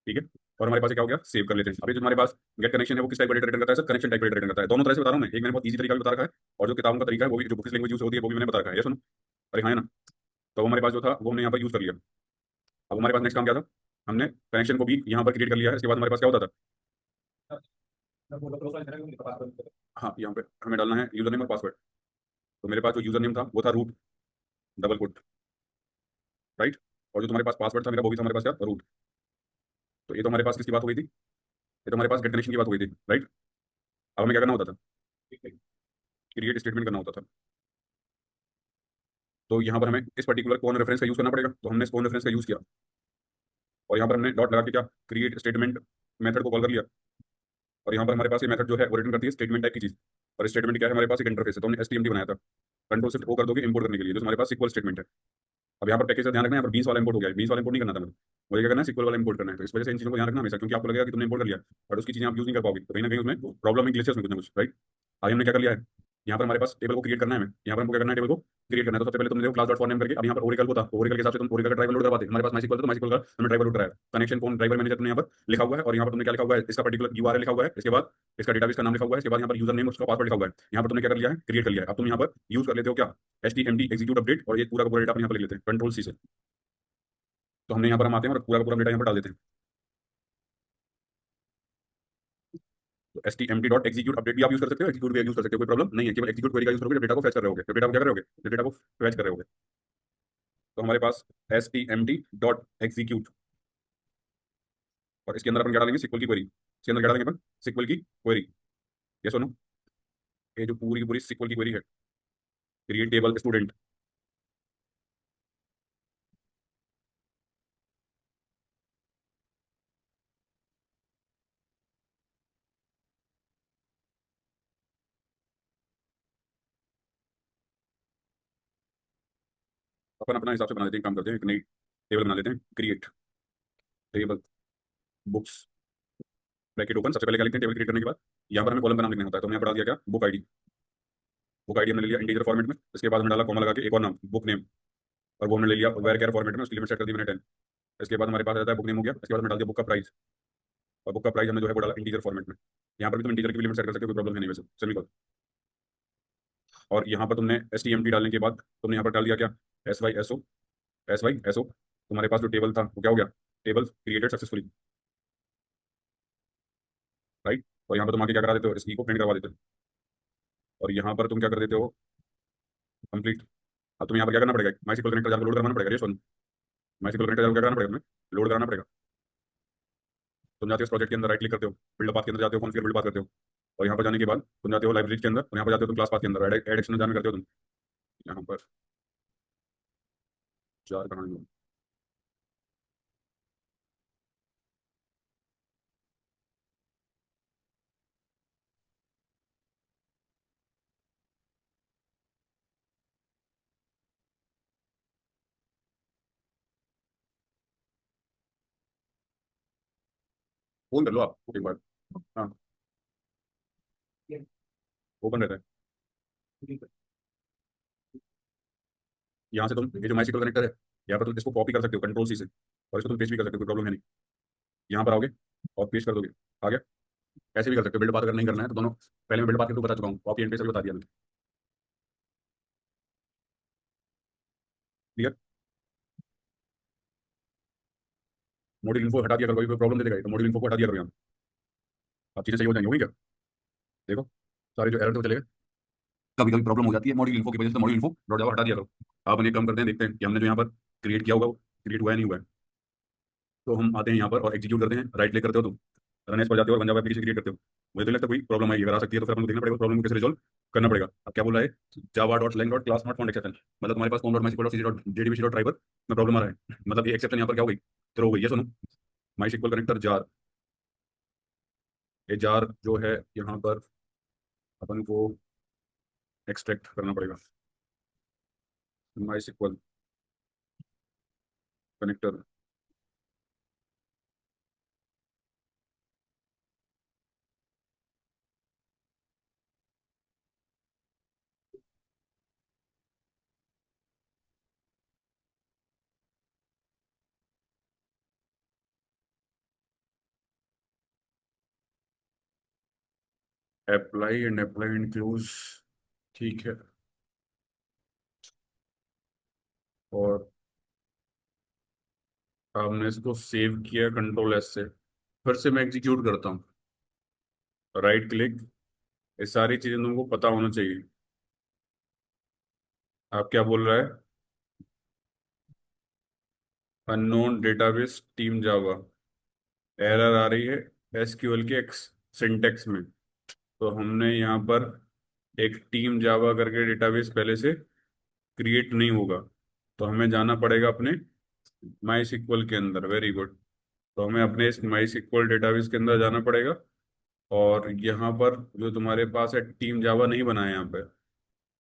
Speaker 1: ठीक है। और हमारे पास क्या हो गया, सेव कर लेते हैं। अभी जो हमारे पास गेट कनेक्शन है वो किस टाइप का डेटा रिटर्न करता है सर, कनेक्शन टाइप का डेटा रिटर्न करता है। दोनों तरह से बता रहा हूँ मैं, एक मैंने बहुत ईजी तरीका भी बता रखा है, और जो किताबों का तरीका है वो भी, जो बुकिश लैंग्वेज यूज होती है वो भी मैंने बता रखा है, ये सुनो। अरे हाँ है ना। तो वो हमारे पास जो था वो हमने यहाँ पर यूज कर लिया। अब हमारे पास नेक्स्ट काम क्या था, हमने कनेक्शन को भी यहाँ पर क्रिएट कर लिया है। इसके बाद हमारे पास क्या होता था, हाँ यहाँ पे हमें डालना है यूजर नेम और पासवर्ड। तो मेरे पास जो यूजर नेम था वो था रूट, डबल कोट, राइट। और जो तुम्हारे पास पासवर्ड था मेरा, वो भी था हमारे पास क्या, रूट। तो ये तो हमारे पास किसकी बात हो गई थी, ये तो हमारे पास गेट कनेक्शन की बात हो गई थी, राइट। अब हमें क्या करना होता था, क्रिएट स्टेटमेंट करना होता था। तो यहाँ पर हमें इस पर्टिकुलर कौन रेफरेंस का यूज करना पड़ेगा, तो हमने इस कौन रेफरेंस का यूज किया। और यहाँ पर हमने डॉट लगा के क्या, क्रिएट स्टेटमेंट मेथड को कॉल कर लिया। और यहाँ पर हमारे पास ये मेथड जो है वो रिटर्न करती है स्टेटमेंट टाइप की चीज। और स्टेटमेंट क्या है, हमारे पास एक इंटरफेस है, तो हमने एसटीएमटी बनाया था, कंट्रोल शिफ्ट ओ कर दोगे इंपोर्ट करने के लिए, जो हमारे पास सिक्वल स्टेटमेंट है। अब यहाँ पर पैकेज का ध्यान रखना है, यहाँ पर 20 वाला इंपोर्ट हो गया है, 20 वाला इंपोर्ट नहीं करना था मुझे क्या करना है, सिक्वल वाला इंपोर्ट करना है। तो इस वजह से इन चीजों को ध्यान रखना हमेशा, क्योंकि आपको लगेगा कि तुमने इंपोर्ट कर लिया बट उसकी चीजें आप यूज नहीं कर पाओगे, तो कहीं ना कहीं उसमें प्रॉब्लम है, ग्लिचेस में कुछ ना कुछ, राइट। अभी हमने क्या कर लिया है, यहाँ पर हमारे पास टेबल को क्रिएट करना है, हमें यहाँ पर हमको क्या करना है, टेबल को क्रिएट करना है। तो सबसे पहले तुमने देखो क्लास डॉट फॉरनेम करके, अब यहाँ पर ओरेकल को था, तो ओरेकल के हिसाब से तुम ओरेकल का ड्राइवर लोड करवाते, हमारे पास माइसिकल था तो माइसिकल का हमने ड्राइवर लोड कराया। कनेक्शन कौन, ड्राइवर मैनेजर तुमने यहाँ पर लिखा हुआ है, और यहाँ पर तुमने क्या लिखा हुआ है, इसका पर्टिकुलर यूआरएल लिखा हुआ है, इसके बाद इसका डेटाबेस का नाम लिखा हुआ है, इसके बाद यहाँ पर यूजर नेम उसका पासवर्ड लिखा हुआ है। यहाँ पर तुमने क्या कर लिया है, क्रिएट कर लिया है। अब तुम यहाँ पर यूज कर लेते हो क्या, HTML एग्जीक्यूट अपडेट, और ये पूरा का पूरा डेटा अपन यहाँ पर लिख लेते हैं कंट्रोल सी से। तो हमने यहाँ पर हम आते हैं और पूरा का पूरा डेटा यहाँ पर डाल देते हैं। तो एसटीएमटी डॉट एग्जीक्यूट अपडेट भी आप यूज कर सकते हो, एग्जीक्यूट भी यूज कर सकते हो, कोई प्रॉब्लम नहीं है। केवल एग्जीक्यूट क्वेरी का यूज करोगे जब डेटा को फैच कर रहे होगे, जब डेटा को क्या कर रहे होगे, जब डेटा को फैच कर रहे होगे। तो हमारे पास एसटीएमटी डॉट एग्जीक्यूट, और इसके अंदर अपन क्या डालेंगे, सिक्वल की क्वेरी। इसके अंदर क्या डालेंगे अपन, सिक्वल की क्वेरी, ये सुनो, ये जो पूरी की पूरी सिक्वल की क्वेरी है, क्रिएट टेबल स्टूडेंट। अपन अपना हिसाब से बना लेते हैं, काम करते हैं, एक नई टेबल बना लेते हैं, create table books, bracket open. सबसे पहले क्या लिखते हैं, टेबल क्रिएट करने के बाद यहाँ पर हमें कॉलम का नाम लिखना होता है। तो हमने यहाँ पर डाल दिया क्या, बुक आईडी, बुक आईडी हमने ले लिया इंटीजर फॉर्मेट में। इसके बाद हमने डाला कॉमा लगा के एक और नाम, बुक नेम, और वो हमने ले लिया वेर केयर फॉर्मेट में, उसकी लिमिट सेट कर दी मैंने 10। इसके बाद हमारे पास रहता है बुक नेम हो गया, इसके बाद हमने डाल दिया बुक का प्राइस, और बुक का प्राइस हमने जो है वो डाला इंटीजर फॉर्मेट में। यहाँ पर भी तुम इंटीजर की लिमिट सेट कर सकते हो, कोई प्रॉब्लम है नहीं वैसे, सिंपल। और यहाँ पर तुमने STMT डालने के बाद तुमने यहाँ पर डाल दिया क्या, SYSO, SYSO। तुम्हारे पास जो टेबल था वो क्या हो गया, टेबल क्रिएटेड सक्सेसफुली, राइट। और यहाँ पर तुम आके क्या करा देते हो, इसकी को प्रिंट करवा देते हो। और यहाँ पर तुम क्या कर देते हो, कंप्लीट। अब तुम्हें यहाँ पर क्या करना पड़ेगा, माइसिकल कनेक्टर जाकर लोड करवाना पड़ेगा, ये सुन, माइसिकल कनेक्टर जाकर क्या करना पड़ेगा तुम्हें, लोड कराना पड़ेगा। तुम जाते हो इस प्रोजेक्ट के अंदर, राइट क्लिक करते हो, बिल्ड पाथ के अंदर जाते हो, कॉन्फ़िगर बिल्ड पाथ करते हो, और यहाँ पर जाने के बाद तुम जाते हो लाइब्रेरी के अंदर, और यहाँ पर जाते हो तुम क्लास पाथ के अंदर एड एक्शन जाना करते हो तुम। यहाँ पर चार कहानी फोन कर लो आप एक बार। हाँ, ओपन रहता है। यहाँ से तुम ये जो माई सिक्वल कनेक्टर है, यहाँ पर तुम इसको कॉपी कर सकते हो कंट्रोल सी से, और इसको तुम पेस्ट भी कर सकते हो, कोई प्रॉब्लम है नहीं। यहाँ पर आओगे और पेस्ट कर दोगे, आ गया। ऐसे भी कर सकते हो, बिल्ड पाथ अगर नहीं करना है तो दोनों, पहले मैं बिल्ड पाथ के तो बता चुका हूँ, कॉपी एंड पेस्ट भी बता दिया मैंने। क्लियर। मॉड्यूल इन्फो हटा दिया करो, कोई प्रॉब्लम दे देगा ये, तो मॉड्यूल इन्फो को हटा दिया करो यहाँ। अब चीजें सही हो जाएंगी, होगी क्या? देखो सारे जो एरर थे वो चले गए। कभी कभी प्रॉब्लम हो जाती है मॉड्यूल इन्फो की वजह से, तो मॉड्यूल इन्फो डॉट जावा हटा दिया करो। आप ये काम करते हैं, देखते हैं कि हमने जो यहाँ पर क्रिएट किया होगा वो क्रिएट हुआ है नहीं हुआ है। तो हम आते हैं यहाँ पर और एग्जीक्यूट करते हैं, राइट क्लिक करते हो तुम, रन एज पर जाते हो और वन जावा एप्लीकेशन क्रिएट करते हो। मुझे तो नहीं लगता कोई प्रॉब्लम आएगी, अगर आ सकती है तो फिर हमको देखना पड़ेगा प्रॉब्लम को कैसे रिजॉल्व करना पड़ेगा। अब क्या बोला है, Java dot lang dot class not found exception, मतलब तुम्हारे पास com dot my dot JDBC dot driver में प्रॉब्लम आ रहा है, मतलब ये एक्सेप्शन यहाँ पर क्या हो गई, थ्रो हो गई। ये सुनो, माई सिक्वल कनेक्टर जार, ये जार जो है यहाँ पर अपन को एक्सट्रैक्ट करना पड़ेगा। MySQL connector apply and apply and close, ठीक है। और हमने इसको सेव किया कंट्रोल एस से, फिर से मैं एग्जीक्यूट करता हूँ, राइट क्लिक। ये सारी चीजें तुमको पता होना चाहिए। आप क्या बोल रहा है, अननोन डेटाबेस टीम जावा, एरर आ रही है एसक्यूएल के एक्स सिंटेक्स में। तो हमने यहाँ पर एक टीम जावा करके डेटाबेस पहले से क्रिएट नहीं होगा, तो हमें जाना पड़ेगा अपने माई सिक्वल के अंदर। Very good. तो हमें अपने इस माई सिक्वल डेटाबेस के अंदर जाना पड़ेगा, और यहाँ पर जो तुम्हारे पास है टीम जावा नहीं बना है, यहाँ पे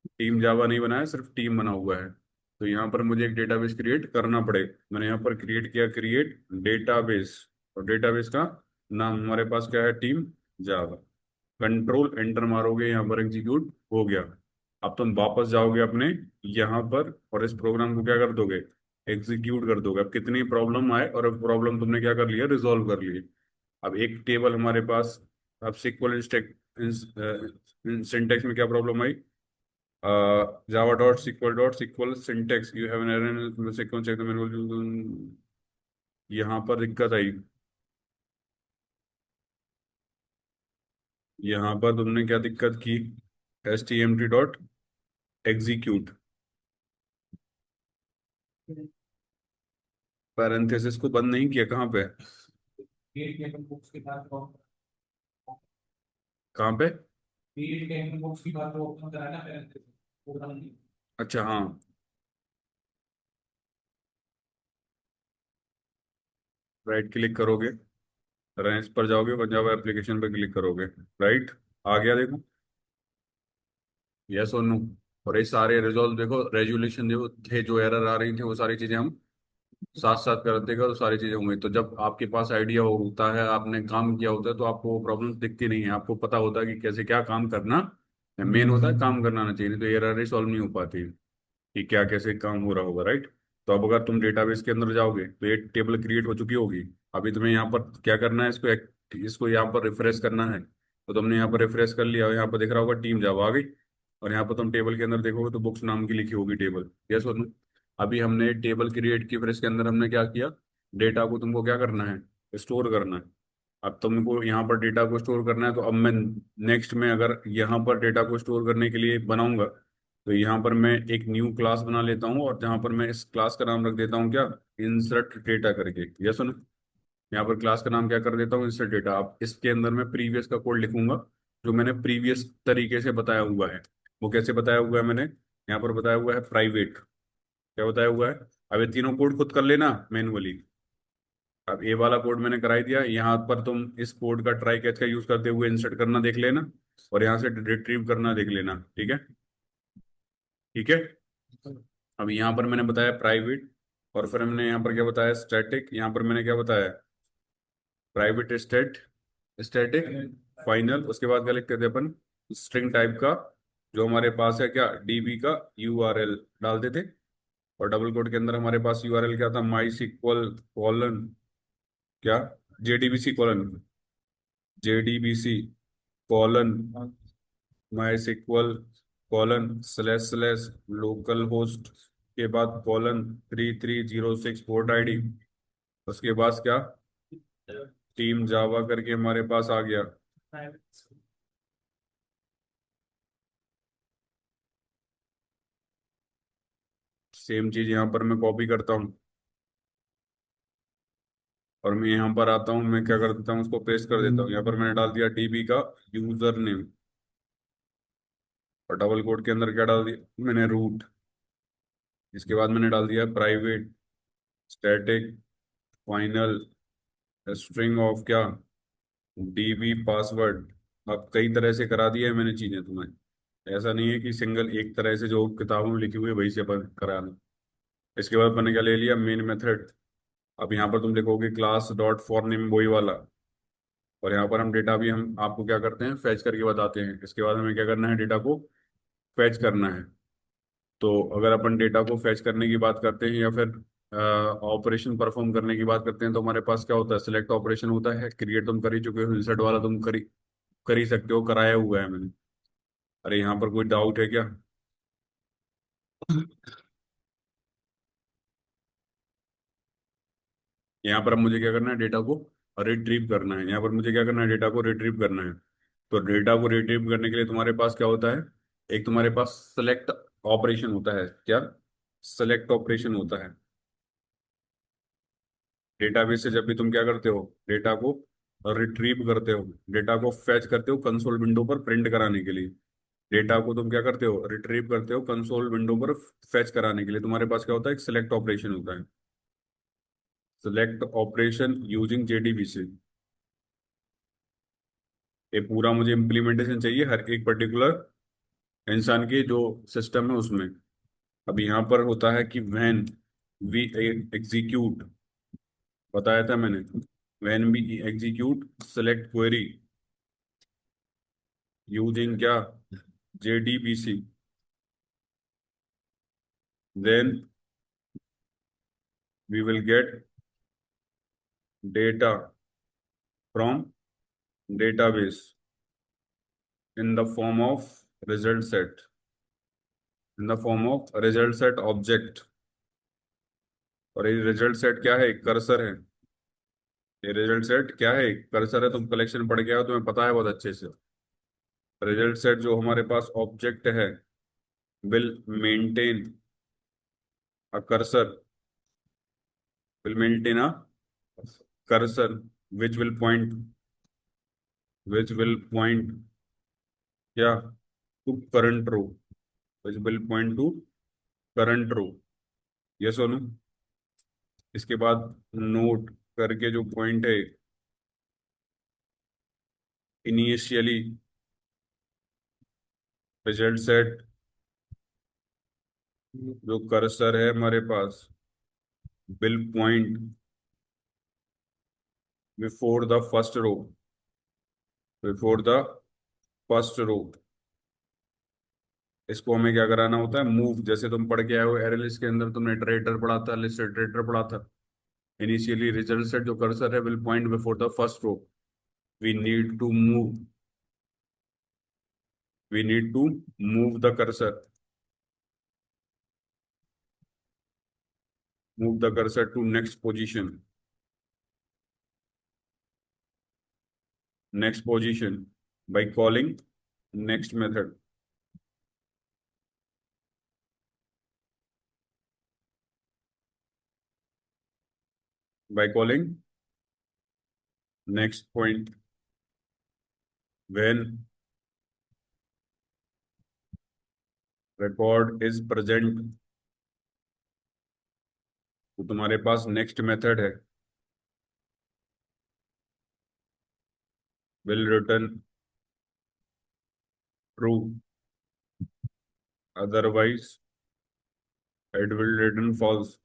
Speaker 1: टीम जावा नहीं बना है, सिर्फ टीम बना हुआ है। तो यहाँ पर मुझे एक डेटाबेस क्रिएट करना पड़ेगा। मैंने यहाँ पर क्रिएट किया, क्रिएट डेटाबेस, और डेटाबेस का नाम हमारे पास क्या है, टीम जावा। कंट्रोल एंटर मारोगे, यहाँ पर एग्जीक्यूट हो गया। अब तुम वापस जाओगे अपने यहाँ पर, और इस प्रोग्राम को क्या कर दोगे, एग्जीक्यूट कर दोगे। अब कितनी प्रॉब्लम आए, और अब प्रॉब्लम तुमने क्या कर लिया, रिजॉल्व कर ली। अब एक टेबल हमारे पास, अब सिक्वल सिंटेक्स में क्या प्रॉब्लम आई, Java dot sequel syntax, you have an error sequel check the, यहाँ पर दिक्कत आई। यहाँ पर तुमने क्या दिक्कत की, S T M T dot execute, parenthesis को बंद नहीं किया, कहाँ पे, कहाँ पे, अच्छा हाँ, राइट क्लिक करोगे, रेंज पर जाओगे, पंजाब एप्लीकेशन पे क्लिक करोगे, राइट, आ गया देखो, यस और नो। और ये सारे रिजॉल्व देखो, रेजुलेशन जो थे, जो एरर आ रही थी, वो सारी चीजें हम साथ साथ कर देगा, तो सारी चीजें होंगी। तो जब आपके पास आइडिया होता है, आपने काम किया होता है, तो आपको वो प्रॉब्लम दिखती नहीं है, आपको पता होता है कि कैसे क्या काम करना है। मेन होता है काम करना आना चाहिए, नहीं तो एरर सॉल्व नहीं हो पाती कि क्या कैसे काम हो रहा होगा, राइट। तो अब अगर तुम डेटाबेस के अंदर जाओगे तो एक टेबल क्रिएट हो चुकी होगी। अभी तुम्हें यहाँ पर क्या करना है, इसको यहाँ पर रिफ्रेश करना है। तो तुमने यहाँ पर रिफ्रेश कर लिया, और यहाँ पर दिख रहा होगा टीम जावा आ गई, और यहाँ पर तुम टेबल के अंदर देखोगे तो बुक्स नाम की लिखी होगी टेबल, यस और नो। अभी हमने टेबल क्रिएट की, फिर इसके अंदर हमने क्या किया, डेटा को तुमको क्या करना है, स्टोर करना है। अब तुमको यहाँ पर डेटा को स्टोर करना है, तो अब मैं नेक्स्ट में अगर यहाँ पर डेटा को स्टोर करने के लिए बनाऊंगा, तो यहाँ पर मैं एक न्यू क्लास बना लेता हूँ, और जहाँ पर मैं इस क्लास का नाम रख देता हूँ क्या, इंसर्ट डेटा करके, यस सुन। यहाँ पर क्लास का नाम क्या कर देता हूँ, इंस्टेंट डेटा। अब इसके अंदर मैं प्रीवियस का कोड लिखूंगा, जो मैंने प्रीवियस तरीके से बताया हुआ है। वो कैसे बताया हुआ है मैंने, यहाँ पर बताया हुआ है प्राइवेट। क्या बताया हुआ है? अब ये तीनों कोड खुद कर लेना मैनुअली। अब ये वाला कोड मैंने कराई दिया, यहाँ पर तुम इस कोड का ट्राई कैच का यूज करते हुए इंसर्ट करना देख लेना, और यहाँ से रिट्रीव करना देख लेना। ठीक है, ठीक है। अब यहाँ पर मैंने बताया प्राइवेट, और फिर हमने यहाँ पर क्या बताया, स्टैटिक। यहाँ पर मैंने क्या बताया, प्राइवेट स्टैटिक फाइनल। उसके बाद क्या लिखते थे अपन, स्ट्रिंग टाइप का, जो हमारे पास है क्या, डीबी का यूआरएल डालते थे। और डबल कोड के अंदर हमारे पास यूआरएल क्या था, माई सिक्वल कॉलन, क्या, JDBC colon, JDBC colon MySQL colon slash slash localhost के बाद कॉलन 3306 पोर्ट आईडी। उसके बाद क्या, टीम जावा करके हमारे पास आ गया। सेम चीज यहाँ पर मैं कॉपी करता हूँ, और मैं यहाँ पर आता हूँ, मैं क्या कर देता हूँ, उसको पेस्ट कर देता हूँ। यहाँ पर मैंने डाल दिया डीबी का यूजर नेम, और डबल कोड के अंदर क्या डाल दिया मैंने, रूट। इसके बाद मैंने डाल दिया private static final string of क्या, डीबी पासवर्ड। अब कई तरह से करा दिया है मैंने चीजें तुम्हें, ऐसा नहीं है कि सिंगल एक तरह से जो किताबों में लिखी हुई है वही से अपन करा लें। इसके बाद मैंने क्या ले लिया, मेन मेथड। अब यहाँ पर तुम लिखोगे क्लास डॉट फॉर नेम वही वाला, और यहाँ पर हम डेटा भी हम आपको क्या करते हैं, फैच करके बताते हैं। इसके बाद हमें क्या करना है, डेटा को फैच करना है। तो अगर अपन डेटा को फैच करने की बात करते हैं, या फिर ऑपरेशन परफॉर्म करने की बात करते हैं, तो हमारे पास क्या होता है, सिलेक्ट ऑपरेशन होता है। क्रिएट तुम कर ही चुके हो, इंसर्ट वाला तुम कर ही सकते हो, कराया हुआ है मैंने। अरे यहाँ पर कोई डाउट है क्या? यहाँ पर अब मुझे क्या करना है, डेटा को रिट्रीव करना है। यहाँ पर मुझे क्या करना है, डेटा को रिट्रीव करना है। तो डेटा को रिट्रीव करने के लिए तुम्हारे पास क्या होता है, एक तुम्हारे पास सेलेक्ट ऑपरेशन होता है। क्या, सेलेक्ट ऑपरेशन होता है। डेटाबेस से जब भी तुम क्या करते हो, डेटा को रिट्रीव करते हो, डेटा को फैच करते हो कंसोल विंडो पर प्रिंट कराने के लिए। डेटा को तुम क्या करते हो, रिट्रीव करते हो कंसोल विंडो पर फैच कराने के लिए, तुम्हारे पास क्या होता है, एक सिलेक्ट ऑपरेशन होता है। Select operation using JDBC. ये पूरा मुझे इम्प्लीमेंटेशन चाहिए हर एक पर्टिकुलर इंसान के जो सिस्टम है उसमें। अब यहाँ पर होता है कि व्हेन वी एग्जीक्यूट, बताया था मैंने, when we execute select query using क्या, JDBC, then we will get data from database in the form of result set, in the form of result set object. और ये रिजल्ट सेट क्या है, cursor है। ये रिजल्ट सेट क्या है, cursor है। तुम कलेक्शन पढ़ के आओ, तुम्हें पता है बहुत अच्छे से। रिजल्ट सेट जो हमारे पास ऑब्जेक्ट है, will maintain a cursor, will maintain a cursor which will point, which will point क्या, to current row, which will point to current row. ये सुनो। इसके बाद नोट करके जो पॉइंट है, इनिशियली रिजल्ट सेट जो कर्सर है हमारे पास, will point before the first row, before the first row. इसको हमें क्या कराना होता है, मूव। जैसे तुम पढ़ के आए हो एरएलएस के अंदर, तुमने इटरेटर पढ़ा था, लिस्ट इटरेटर पढ़ा था। इनिशियली रिजल्ट सेट जो कर्सर है, will point before the first row, we need to move, we need to move the cursor, move the cursor to next position, next position by calling next method, by calling next point, when record is present, तो तुम्हारे पास next method है, will return true, otherwise it will return false.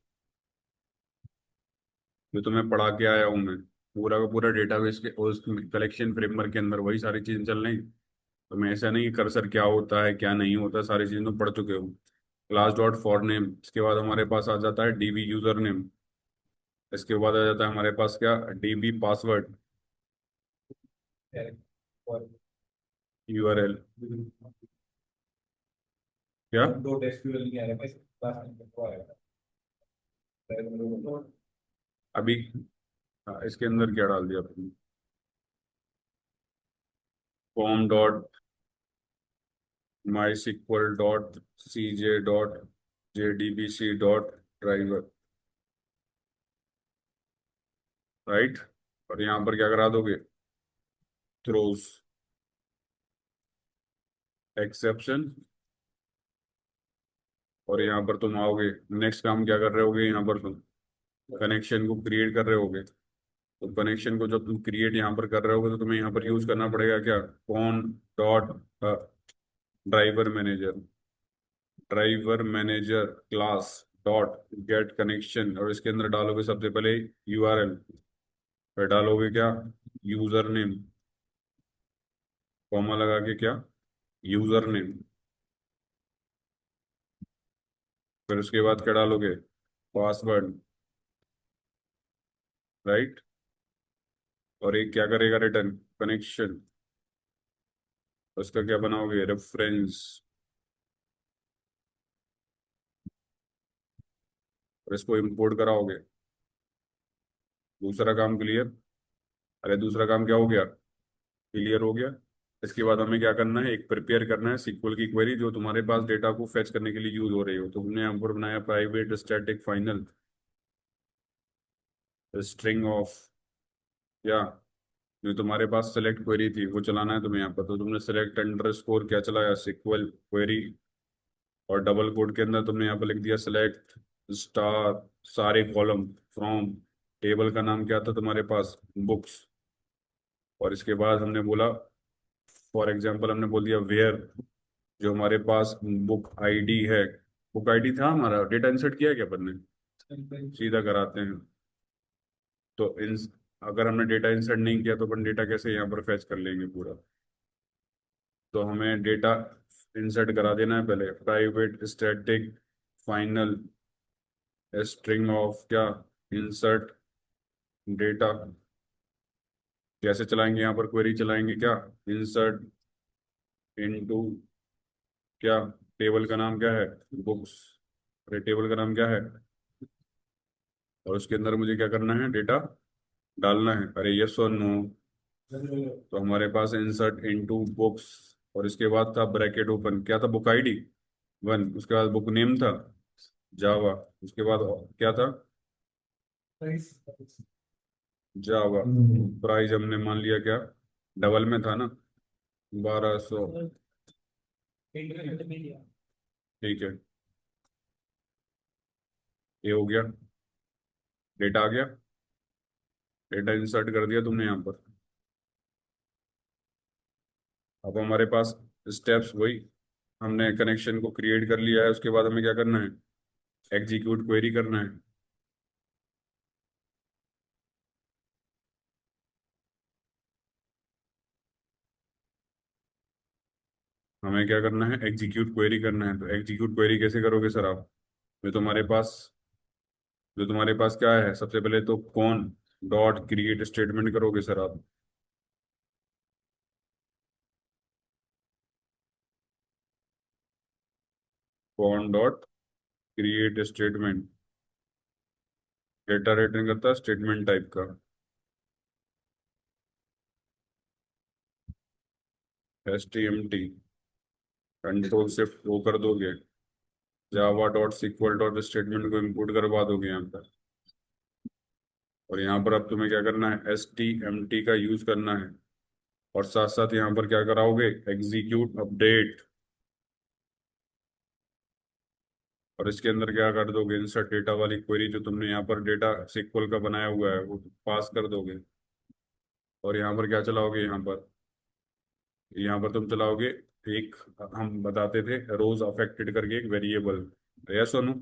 Speaker 1: जो तुम्हें पढ़ा के आया हूं मैं, पूरा का पूरा डेटाबेस के उस कलेक्शन फ्रेमवर्क के अंदर वही सारी चीजें चल रही। तो मैं ऐसा नहीं कि कर्सर क्या होता है क्या नहीं होता, सारी चीजें तो पढ़ चुके हो। क्लास डॉट फॉर नेम, इसके बाद हमारे पास आ जाता है डीबी यूजर नेम, इसके बाद आ जाता है हमारे पास क्या, डीबी पासवर्ड, यूआरएल, क्या दो टेस्ट नहीं आ रहे भाई, क्लास में अभी। हाँ, इसके अंदर क्या डाल दिया आपने, com dot my sequel dot CJ dot JDBC dot driver, right. और यहाँ पर क्या करा दोगे, थ्रोज एक्सेप्शन, और यहाँ पर तुम आओगे, नेक्स्ट काम क्या कर रहे होगे, यहाँ पर तुम कनेक्शन को क्रिएट कर रहे होगे। तो कनेक्शन को जब तुम क्रिएट यहाँ पर कर रहे होगे तो तुम्हें यहाँ पर यूज करना पड़ेगा क्या, कौन dot driver manager, driver manager class dot get connection, और इसके अंदर डालोगे सबसे पहले यूआरएल, फिर डालोगे क्या, यूजर नेम, कॉमा लगा के क्या, यूजर नेम, फिर उसके बाद क्या डालोगे, पासवर्ड, राइट। और एक क्या करेगा, रिटर्न कनेक्शन, उसका क्या बनाओगे, रेफरेंस, और इसको इंपोर्ट कराओगे। दूसरा काम क्लियर, अरे दूसरा काम क्या हो गया, क्लियर हो गया। इसके बाद हमें क्या करना है, एक प्रिपेयर करना है सीक्वल की क्वेरी जो तुम्हारे पास डेटा को फेच करने के लिए यूज हो रही हो। तो हमने यहाँ पर बनाया private static final string of, या जो तुम्हारे पास सेलेक्ट क्वेरी थी वो चलाना है तुम्हें यहाँ पर। तो तुमने सेलेक्ट अंडर स्कोर क्या चलाया, सिक्वल क्वेरी, और डबल कोड के अंदर तुमने यहाँ पर लिख दिया सेलेक्ट स्टार सारे कॉलम फ्रॉम, टेबल का नाम क्या था तुम्हारे पास, बुक्स। और इसके बाद हमने बोला, फॉर एग्जाम्पल हमने बोल दिया वेयर, जो हमारे पास बुक आईडी है, बुक आईडी था हमारा, डेटा इंसर्ट किया क्या अपन ने, सीधा कराते हैं। तो इन, अगर हमने डेटा इंसर्ट नहीं किया तो अपन डेटा कैसे यहाँ पर फैच कर लेंगे पूरा। तो हमें डेटा इंसर्ट करा देना है पहले, private static final string of क्या, इंसर्ट डेटा। कैसे चलाएंगे, यहाँ पर क्वेरी चलाएंगे क्या, इंसर्ट इनटू क्या, टेबल का नाम क्या है, बुक्स, अरे टेबल का नाम क्या है, और उसके अंदर मुझे क्या करना है, डेटा डालना है, अरे यस और नो। तो हमारे पास इंसर्ट इनटू बुक्स, और इसके बाद था ब्रैकेट ओपन, क्या था, बुक आईडी वन, उसके बाद बुक नेम था जावा, उसके बाद क्या था, जावा, प्राइस हमने मान लिया क्या, डबल में था ना, 1200, ठीक है। ये हो गया, डेटा आ गया, डेटा इंसर्ट कर दिया तुमने यहाँ पर। अब हमारे पास स्टेप्स वही, हमने कनेक्शन को क्रिएट कर लिया है, उसके बाद हमें क्या करना है, एग्जीक्यूट क्वेरी करना है। हमें क्या करना है, एग्जीक्यूट क्वेरी करना है। तो एग्जीक्यूट क्वेरी कैसे करोगे सर आप, जो तुम्हारे पास जो तुम्हारे पास क्या है, सबसे पहले तो कौन डॉट क्रिएट स्टेटमेंट करोगे सर आप, con dot create statement, data return करता है स्टेटमेंट टाइप का, S T M T, control shift वो कर दोगे, Java dot sequel dot statement को इंपोर्ट करवा दोगे यहाँ पर। और यहाँ पर अब तुम्हें क्या करना है, STMT का यूज करना है। और साथ साथ यहाँ पर क्या कराओगे, एग्जीक्यूट अपडेट। और इसके अंदर क्या कर दोगे, इंसर्ट डेटा वाली क्वेरी जो तुमने यहाँ पर डेटा सिक्वल का बनाया हुआ है वो पास कर दोगे। और यहाँ पर क्या चलाओगे, यहाँ पर तुम चलाओगे एक, हम बताते थे रोज अफेक्टेड करके एक वेरिएबल, यस और नो।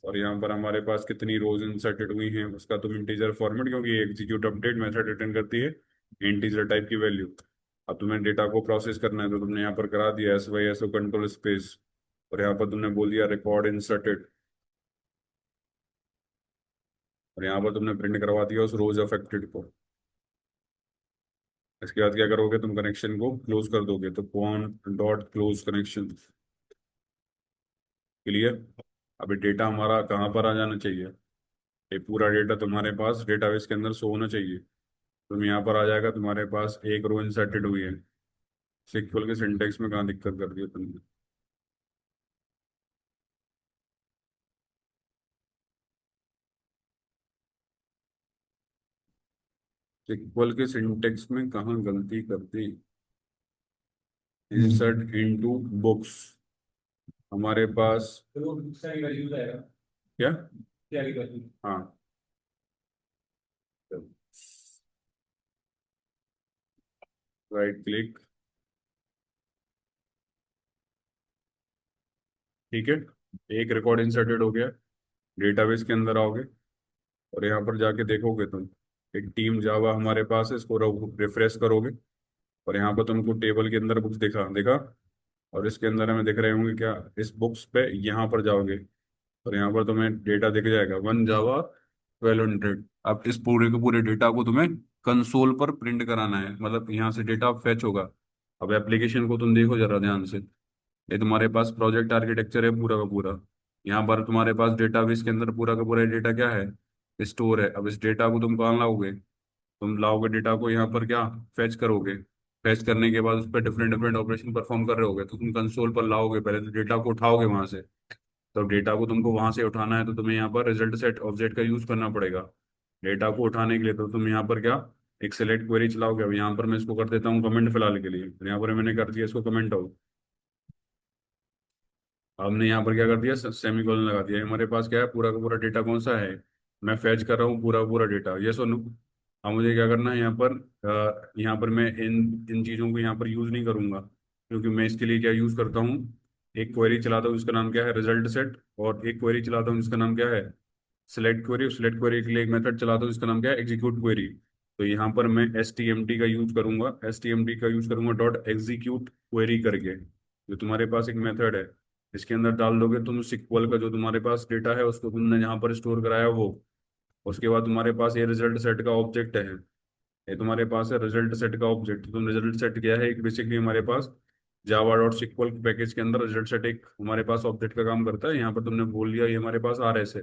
Speaker 1: और यहाँ पर हमारे पास कितनी रोज इंसर्टेड हुई हैं उसका तुम इंटीजर फॉर्मेट, क्योंकि एग्जीक्यूट अपडेट मेथड रिटर्न करती है इंटीजर टाइप की वैल्यू। अब तुम्हें डेटा को प्रोसेस करना है तो तुमने यहाँ पर करा दिया SYSO कंट्रोल स्पेस। और यहाँ पर तुमने बोल दिया रिकॉर्ड इंसर्टेड। और यहाँ पर तुमने प्रिंट करवा दिया उस रोज अफेक्टेड को। इसके बाद क्या करोगे, तुम कनेक्शन को क्लोज कर दोगे, तो con dot close connection. Clear. अभी डेटा हमारा कहाँ पर आ जाना चाहिए, ये पूरा डेटा तुम्हारे पास डेटाबेस के अंदर शो होना चाहिए। तुम यहाँ पर आ जाएगा, तुम्हारे पास एक रो इंसर्टेड हुई है। सिक्वल के सिंटेक्स में कहाँ दिक्कत कर दी है तुमने। सिक्वल के सिंटेक्स में कहाँ गलती कर दी। इंसर्ट इनटू बुक्स, हमारे पास क्या, हाँ, राइट क्लिक, ठीक है। एक रिकॉर्ड इंसर्टेड हो गया। डेटाबेस के अंदर आओगे और यहाँ पर जाके देखोगे तुम, एक टीम जावा हमारे पास है, इसको रिफ्रेश करोगे। और यहाँ पर तुमको टेबल के अंदर बुक्स दिखा देखा। और इसके अंदर हमें दिख रहे होंगे क्या, इस बुक्स पे यहाँ पर जाओगे और यहाँ पर तुम्हें डेटा दिख जाएगा 1 जावा 1200। अब इस पूरे के पूरे डेटा को तुम्हें कंसोल पर प्रिंट कराना है, मतलब यहाँ से डेटा फेच होगा। अब एप्लीकेशन को तुम देखो जरा ध्यान से, ये तुम्हारे पास प्रोजेक्ट आर्किटेक्चर है पूरा का पूरा। यहाँ पर तुम्हारे पास डेटाबेस के अंदर पूरा का पूरा डेटा क्या है, स्टोर है। अब इस डेटा को तुम कहाँ लाओगे, तुम लाओगे डेटा को यहाँ पर क्या, फेच करोगे। फेच करने के बाद उस पर डिफरेंट डिफरेंट ऑपरेशन परफॉर्म कर रहे होगे, तो तुम कंसोल पर लाओगे, पहले तो डेटा को उठाओगे वहां से। तो डेटा को तुमको वहां से उठाना है तो तुम्हें यहाँ पर रिजल्ट सेट ऑब्जेक्ट का यूज करना पड़ेगा। डेटा को उठाने के लिए तो तुम यहाँ पर क्या, एक सेलेक्ट क्वेरी चलाओगे। अब यहाँ पर मैं इसको कर देता हूँ कमेंट फिलहाल के लिए, तो यहाँ पर मैंने कर दिया इसको कमेंट आउट। हमने यहाँ पर क्या कर दिया, सेमी कोलन लगा दिया। हमारे पास क्या है, पूरा का पूरा डेटा कौन सा है, मैं फैच कर रहा हूँ पूरा पूरा डेटा, ये सुनो। अब मुझे क्या करना है यहाँ पर, यहाँ पर मैं इन इन चीज़ों को यहाँ पर यूज़ नहीं करूँगा, क्योंकि मैं इसके लिए क्या यूज़ करता हूँ, एक क्वेरी चलाता हूँ जिसका नाम क्या है रिजल्ट सेट, और एक क्वेरी चलाता हूँ जिसका नाम क्या है सिलेक्ट क्वेरी। सिलेक्ट क्वेरी के लिए एक मेथड चलाता हूँ जिसका नाम क्या है एग्जीक्यूट क्वेरी। तो यहाँ पर मैं STMT का यूज करूंगा, STMT का यूज करूंगा डॉट एग्जीक्यूट क्वेरी करके, जो तुम्हारे पास एक मेथड है। इसके अंदर डाल दोगे तुम सिक्वल का जो तुम्हारे पास डेटा है उसको तुमने जहाँ पर स्टोर कराया वो। उसके बाद तुम्हारे पास ये रिजल्ट सेट का ऑब्जेक्ट है, ये तुम्हारे पास है रिजल्ट सेट का ऑब्जेक्ट। तुम रिजल्ट सेट क्या है, एक बेसिकली हमारे पास जावा डॉट सिक्वल पैकेज के अंदर रिजल्ट सेट एक हमारे पास ऑब्जेक्ट का काम करता है। यहाँ पर तुमने बोल दिया ये हमारे पास RS है।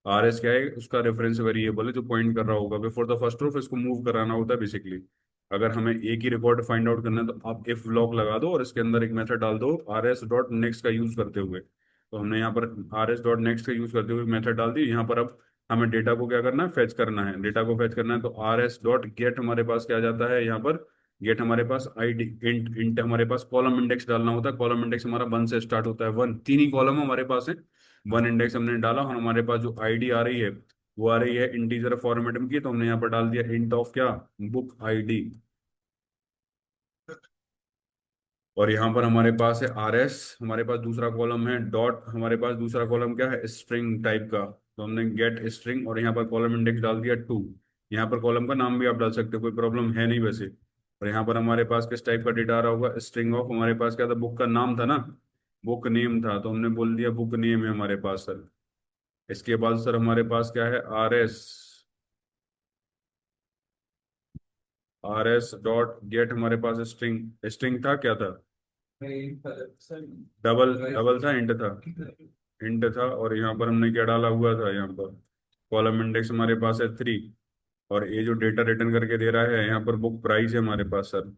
Speaker 1: RS क्या है, उसका रेफरेंस वेरिएबल है जो पॉइंट कर रहा होगा बिफोर द फर्स्ट रूफ, इसको मूव कराना होता है बेसिकली। अगर हमें एक ही रिकॉर्ड फाइंड आउट करना है तो आप इफ ब्लॉक लगा दो और इसके अंदर एक मेथड डाल दो RS डॉट नेक्स्ट का यूज करते हुए। तो हमने यहाँ पर RS डॉट नेक्स्ट का यूज करते हुए मेथड डाल दी। यहाँ पर अब हमें डेटा को क्या करना है, फेच करना है। डेटा को फेच करना है तो RS डॉट गेट हमारे पास क्या जाता है, यहाँ पर गेट हमारे पास ID इंट इंट हमारे पास कॉलम इंडेक्स डालना होता है। कॉलम इंडेक्स हमारा 1 से स्टार्ट होता है, 1, 3 ही कॉलम हमारे पास है। 1 इंडेक्स हमने डाला और हमारे पास जो ID आ रही है वो आ रही है इंटीजर फॉर्मेट में की, तो हमने यहाँ पर डाल दिया इंट ऑफ क्या, बुक ID। और यहाँ पर हमारे पास है RS, हमारे पास दूसरा कॉलम है डॉट, हमारे पास दूसरा कॉलम क्या है स्ट्रिंग टाइप का, तो हमने गेट स्ट्रिंग और यहाँ पर कॉलम इंडेक्स डाल दिया 2। यहाँ पर कॉलम का नाम भी आप डाल सकते हो, कोई प्रॉब्लम है नहीं वैसे। और यहाँ पर हमारे पास किस टाइप का डेटा आ रहा होगा, स्ट्रिंग ऑफ, हमारे पास क्या था, बुक का नाम था ना, बुक नेम था, तो हमने बोल दिया बुक नेम है हमारे पास सर। इसके बाद सर हमारे पास क्या है RS, RS डॉट गेट हमारे पास स्ट्रिंग, स्ट्रिंग था क्या था, डबल डबल था, इंट था, इंट था। और यहाँ पर हमने क्या डाला हुआ था, यहाँ पर कॉलम इंडेक्स हमारे पास है 3। और ये जो डेटा रिटर्न करके दे रहा है यहाँ पर बुक प्राइस है हमारे पास सर।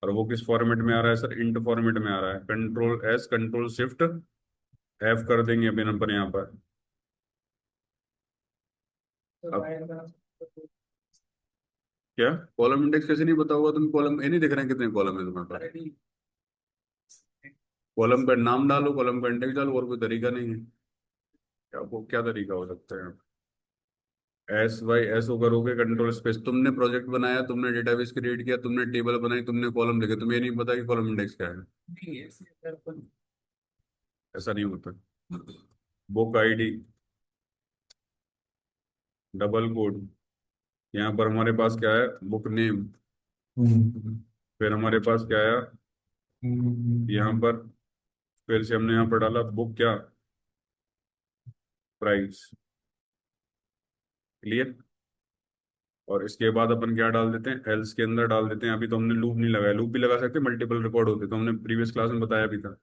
Speaker 1: और वो किस फॉर्मेट में आ रहा है सर, इंट फॉर्मेट में आ रहा है। Control S control shift F कर देंगे अभी नंबर यहाँ पर। अब क्या कॉलम इंडेक्स कैसे नहीं पता होगा? तुम कॉलम ए नहीं देख रहे हैं कितने कॉलम है तुम्हारे पास? कॉलम का नाम डालो, कॉलम का इंडेक्स डालो, और कोई तरीका नहीं है। क्या वो क्या तरीका हो सकता है? एस वाई एस ओ करोगे, कंट्रोल स्पेस। तुमने प्रोजेक्ट बनाया, तुमने डेटाबेस क्रिएट किया, तुमने टेबल बनाई, तुमने कॉलम लिखे, तुम्हें ये नहीं पता कि कॉलम इंडेक्स क्या है? ऐसा नहीं होता। Book ID, double quote. यहाँ पर हमारे पास क्या है? Book name. फिर हमारे पास क्या है यहाँ पर? फिर से हमने यहाँ पर डाला बुक क्या, प्राइस। क्लियर। और इसके बाद अपन क्या डाल देते हैं? एल्स के अंदर डाल देते हैं। अभी तो हमने लूप नहीं लगाया, लूप भी लगा सकते, मल्टीपल रिकॉर्ड होते तो हमने प्रीवियस क्लास में बताया भी था।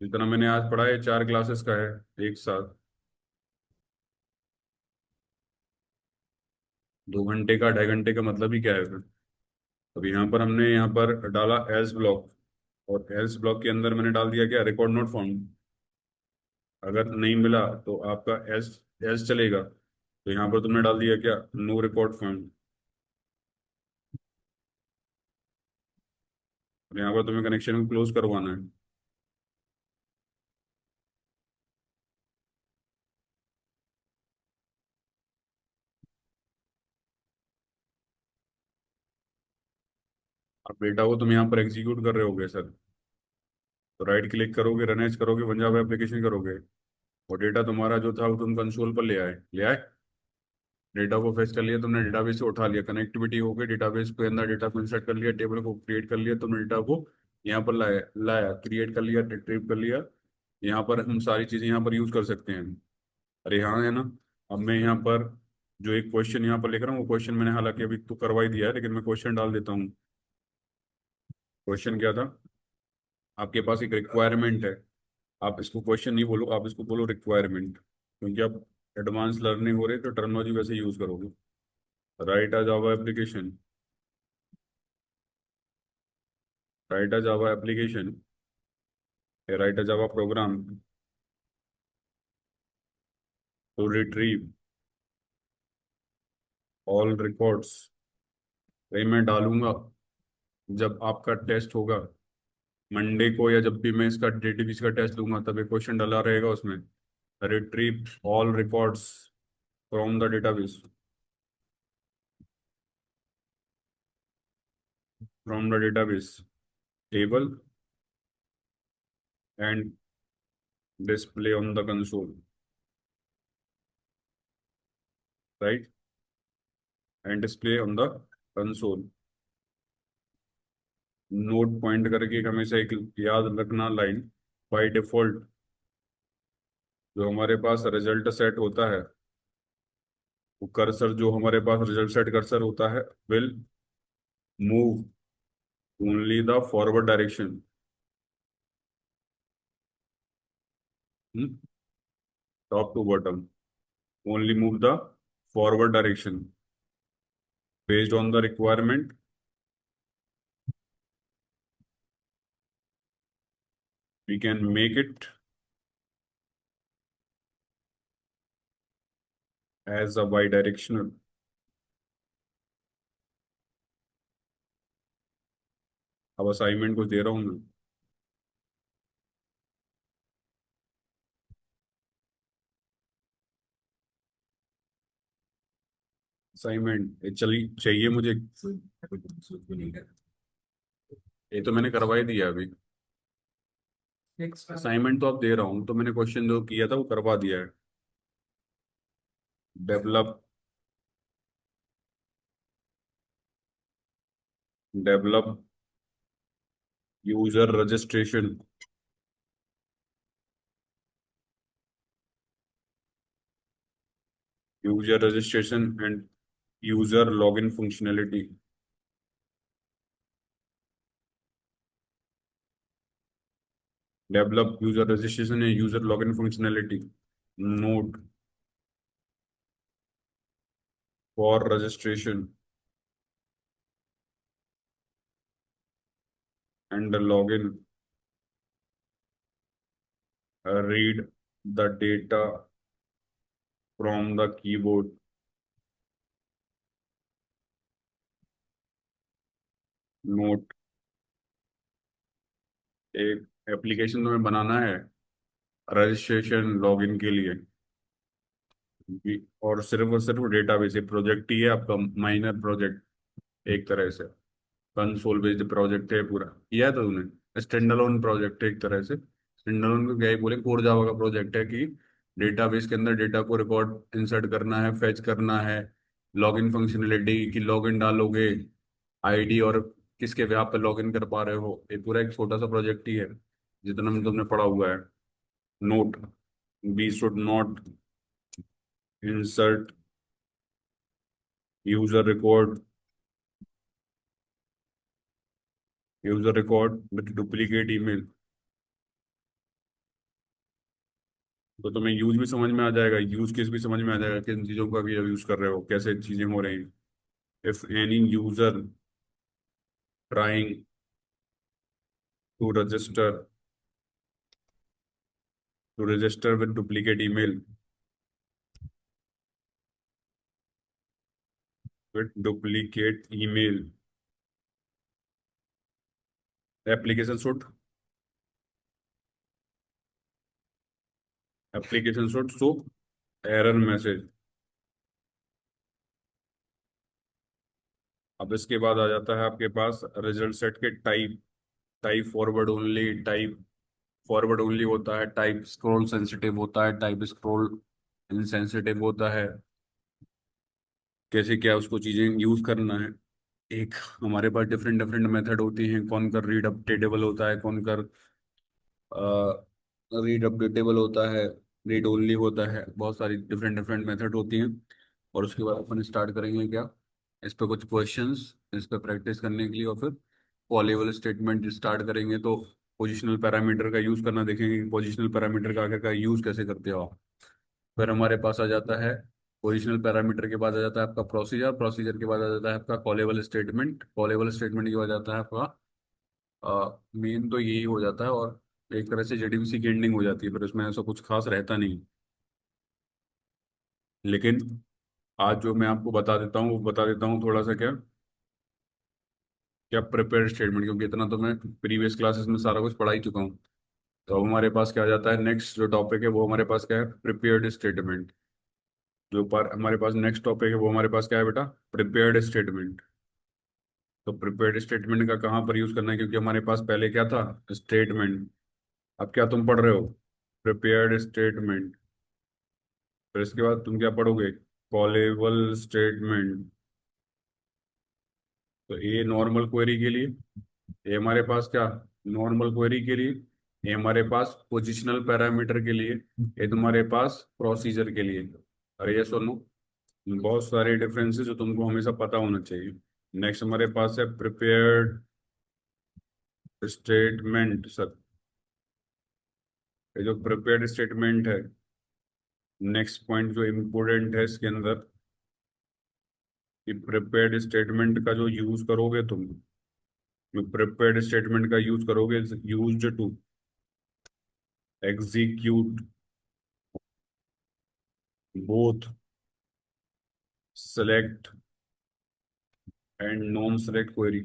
Speaker 1: जितना मैंने आज पढ़ा है 4 क्लासेस का है एक साथ। 2 घंटे का, 2.5 घंटे का मतलब ही क्या है फिर? अब यहाँ पर हमने यहाँ पर डाला एल्स ब्लॉक, और एल्स ब्लॉक के अंदर मैंने डाल दिया क्या? Record not found. अगर नहीं मिला तो आपका एल्स एल्स चलेगा। तो यहाँ पर तुमने डाल दिया क्या? No record found. और यहाँ पर तुम्हें कनेक्शन को क्लोज करवाना है। अब डेटा को तुम यहाँ पर एग्जीक्यूट कर रहे होगे सर, तो राइट क्लिक करोगे, रन एज करोगे, वन जावा एप्लीकेशन करोगे, और डेटा तुम्हारा जो था वो तुम कंसोल पर ले आए, ले आए। डेटा को फेच कर लिया तुमने, डेटाबेस से उठा लिया, कनेक्टिविटी हो गई, डेटाबेस के अंदर डेटा को इंसर्ट कर लिया, टेबल को क्रिएट कर लिया, तुमने डेटा को यहाँ पर लाया लाया क्रिएट कर लिया, रिट्रीव कर लिया। यहाँ पर हम सारी चीज़ें यहाँ पर यूज़ कर सकते हैं। अरे हाँ है ना। अब मैं यहाँ पर जो एक क्वेश्चन यहाँ पर लिख रहा हूँ, वो क्वेश्चन मैंने हालांकि अभी तो करवा ही दिया है, लेकिन मैं क्वेश्चन डाल देता हूँ। क्वेश्चन क्या था? आपके पास एक रिक्वायरमेंट है। आप इसको क्वेश्चन नहीं बोलो, आप इसको बोलो रिक्वायरमेंट, क्योंकि आप एडवांस लर्निंग हो रही है तो टर्मिनोलॉजी वैसे यूज करोगे। Write a Java application, write a Java application, write a Java program to retrieve all records. ये मैं डालूंगा जब आपका टेस्ट होगा मंडे को, या जब भी मैं इसका डेटाबेस का टेस्ट लूंगा तब एक क्वेश्चन डाला रहेगा उसमें, retrieve all records from the database, from the database table and display on the console, right, and display on the console. Note point करके एक हमेशा एक याद रखना लाइन, बाय डिफॉल्ट जो हमारे पास रिजल्ट सेट होता है, वो कर्सर जो हमारे पास रिजल्ट सेट कर्सर होता है will move only the forward direction. Top to bottom, only move the forward direction based on the requirement. We can make it as a bidirectional. अब assignment कुछ दे रहा हूँ मैं। असाइनमेंट चली चाहिए मुझे। ये तो मैंने करवा ही दिया अभी। असाइनमेंट तो आप दे रहा हूँ, तो मैंने क्वेश्चन जो किया था वो करवा दिया है। Develop, develop user registration, user registration and user login functionality. Develop user registration and user login functionality. Note for registration and login read the data from the keyboard. Note, एक एप्लीकेशन तुम्हें बनाना है रजिस्ट्रेशन लॉगिन के लिए, और सिर्फ database project ही है आपका, minor project एक तरह से। कंसोल बेस्ड प्रोजेक्ट है पूरा, किया है तो तूने स्टैंड अलोन प्रोजेक्ट है एक तरह से। स्टैंड अलोन को क्या ही बोले, कोर जावा का प्रोजेक्ट है कि डेटाबेस के अंदर डेटा को रिकॉर्ड इंसर्ट करना है, फेच करना है, लॉगिन फंक्शनलिटी की लॉगिन डालोगे, आईडी और किसके भी आप पे लॉगिन कर पा रहे हो, ये पूरा एक छोटा सा प्रोजेक्ट ही है जितना में तुमने पढ़ा हुआ है। Note, we should not insert user record, user record with duplicate email. तो तुम्हें यूज भी समझ में आ जाएगा, यूज केस भी समझ में आ जाएगा, किन चीज़ों का भी यूज कर रहे हो, कैसे चीज़ें हो रही हैं। If any user trying to register with duplicate email, with duplicate email, application should application should show error message. अब इसके बाद आ जाता है आपके पास रिजल्ट सेट के type. Type forward only, type forward only होता है, टाइप स्क्रॉल सेंसिटिव होता है, टाइप स्क्रॉल इनसेंसिटिव होता है, कैसे क्या उसको चीजें यूज करना है। एक हमारे पास डिफरेंट डिफरेंट मेथड होती हैं, कौन कर रीड अपडेटेबल होता है, कौन कर रीड अपडेटेबल होता है, रीड ओनली होता है, बहुत सारी डिफरेंट डिफरेंट मेथड होती हैं। और उसके बाद अपन स्टार्ट करेंगे क्या, इस पे कुछ क्वेश्चंस, इस पे प्रैक्टिस करने के लिए, और फिर पॉलीवल स्टेटमेंट स्टार्ट करेंगे। तो पोजिशनल पैरामीटर का यूज करना देखेंगे कि पोजिशनल पैरामीटर का आखिर का यूज कैसे करते हो आप। फिर हमारे पास आ जाता है पोजिशनल पैरामीटर के बाद आ जाता है आपका प्रोसीजर, प्रोसीजर के बाद आ जाता है आपका कॉलेबल स्टेटमेंट, कॉलेबल स्टेटमेंट के बाद आता है आपका मेन तो यही हो जाता है, और एक तरह से जेडीबीसी की एंडिंग हो जाती है, फिर उसमें ऐसा कुछ खास रहता नहीं। लेकिन आज जो मैं आपको बता देता हूँ वो बता देता हूँ थोड़ा सा क्या क्या प्रिपेयर स्टेटमेंट, क्योंकि इतना तो मैं प्रीवियस क्लासेस में सारा कुछ पढ़ा ही चुका हूँ। तो अब हमारे पास क्या आ जाता है, नेक्स्ट जो टॉपिक है वो हमारे पास क्या है, प्रिपेयर्ड स्टेटमेंट। जो पर हमारे पास नेक्स्ट टॉपिक है वो हमारे पास क्या है बेटा, प्रिपेयर्ड स्टेटमेंट। तो प्रिपेयर्ड स्टेटमेंट का कहाँ पर यूज करना है, क्योंकि हमारे पास पहले क्या था, स्टेटमेंट। अब क्या तुम पढ़ रहे हो, प्रिपेयर्ड स्टेटमेंट। फिर इसके बाद तुम क्या पढ़ोगे, कॉलेबल स्टेटमेंट। तो ये नॉर्मल क्वेरी के लिए, ये हमारे पास क्या, नॉर्मल क्वेरी के लिए, ये हमारे पास पोजिशनल पैरामीटर के लिए, ये तुम्हारे पास प्रोसीजर के लिए। अरे ये सुनो, बहुत सारे डिफरेंसेस जो तुमको हमेशा पता होना चाहिए। नेक्स्ट हमारे पास है प्रिपेयर्ड स्टेटमेंट सर। ये जो प्रिपेयर्ड स्टेटमेंट है, नेक्स्ट पॉइंट जो इम्पोर्टेंट है इसके अंदर, कि प्रिपेयर्ड स्टेटमेंट का जो यूज करोगे तुम, जो प्रिपेयर्ड स्टेटमेंट का यूज करोगे, used to execute both select and non select query.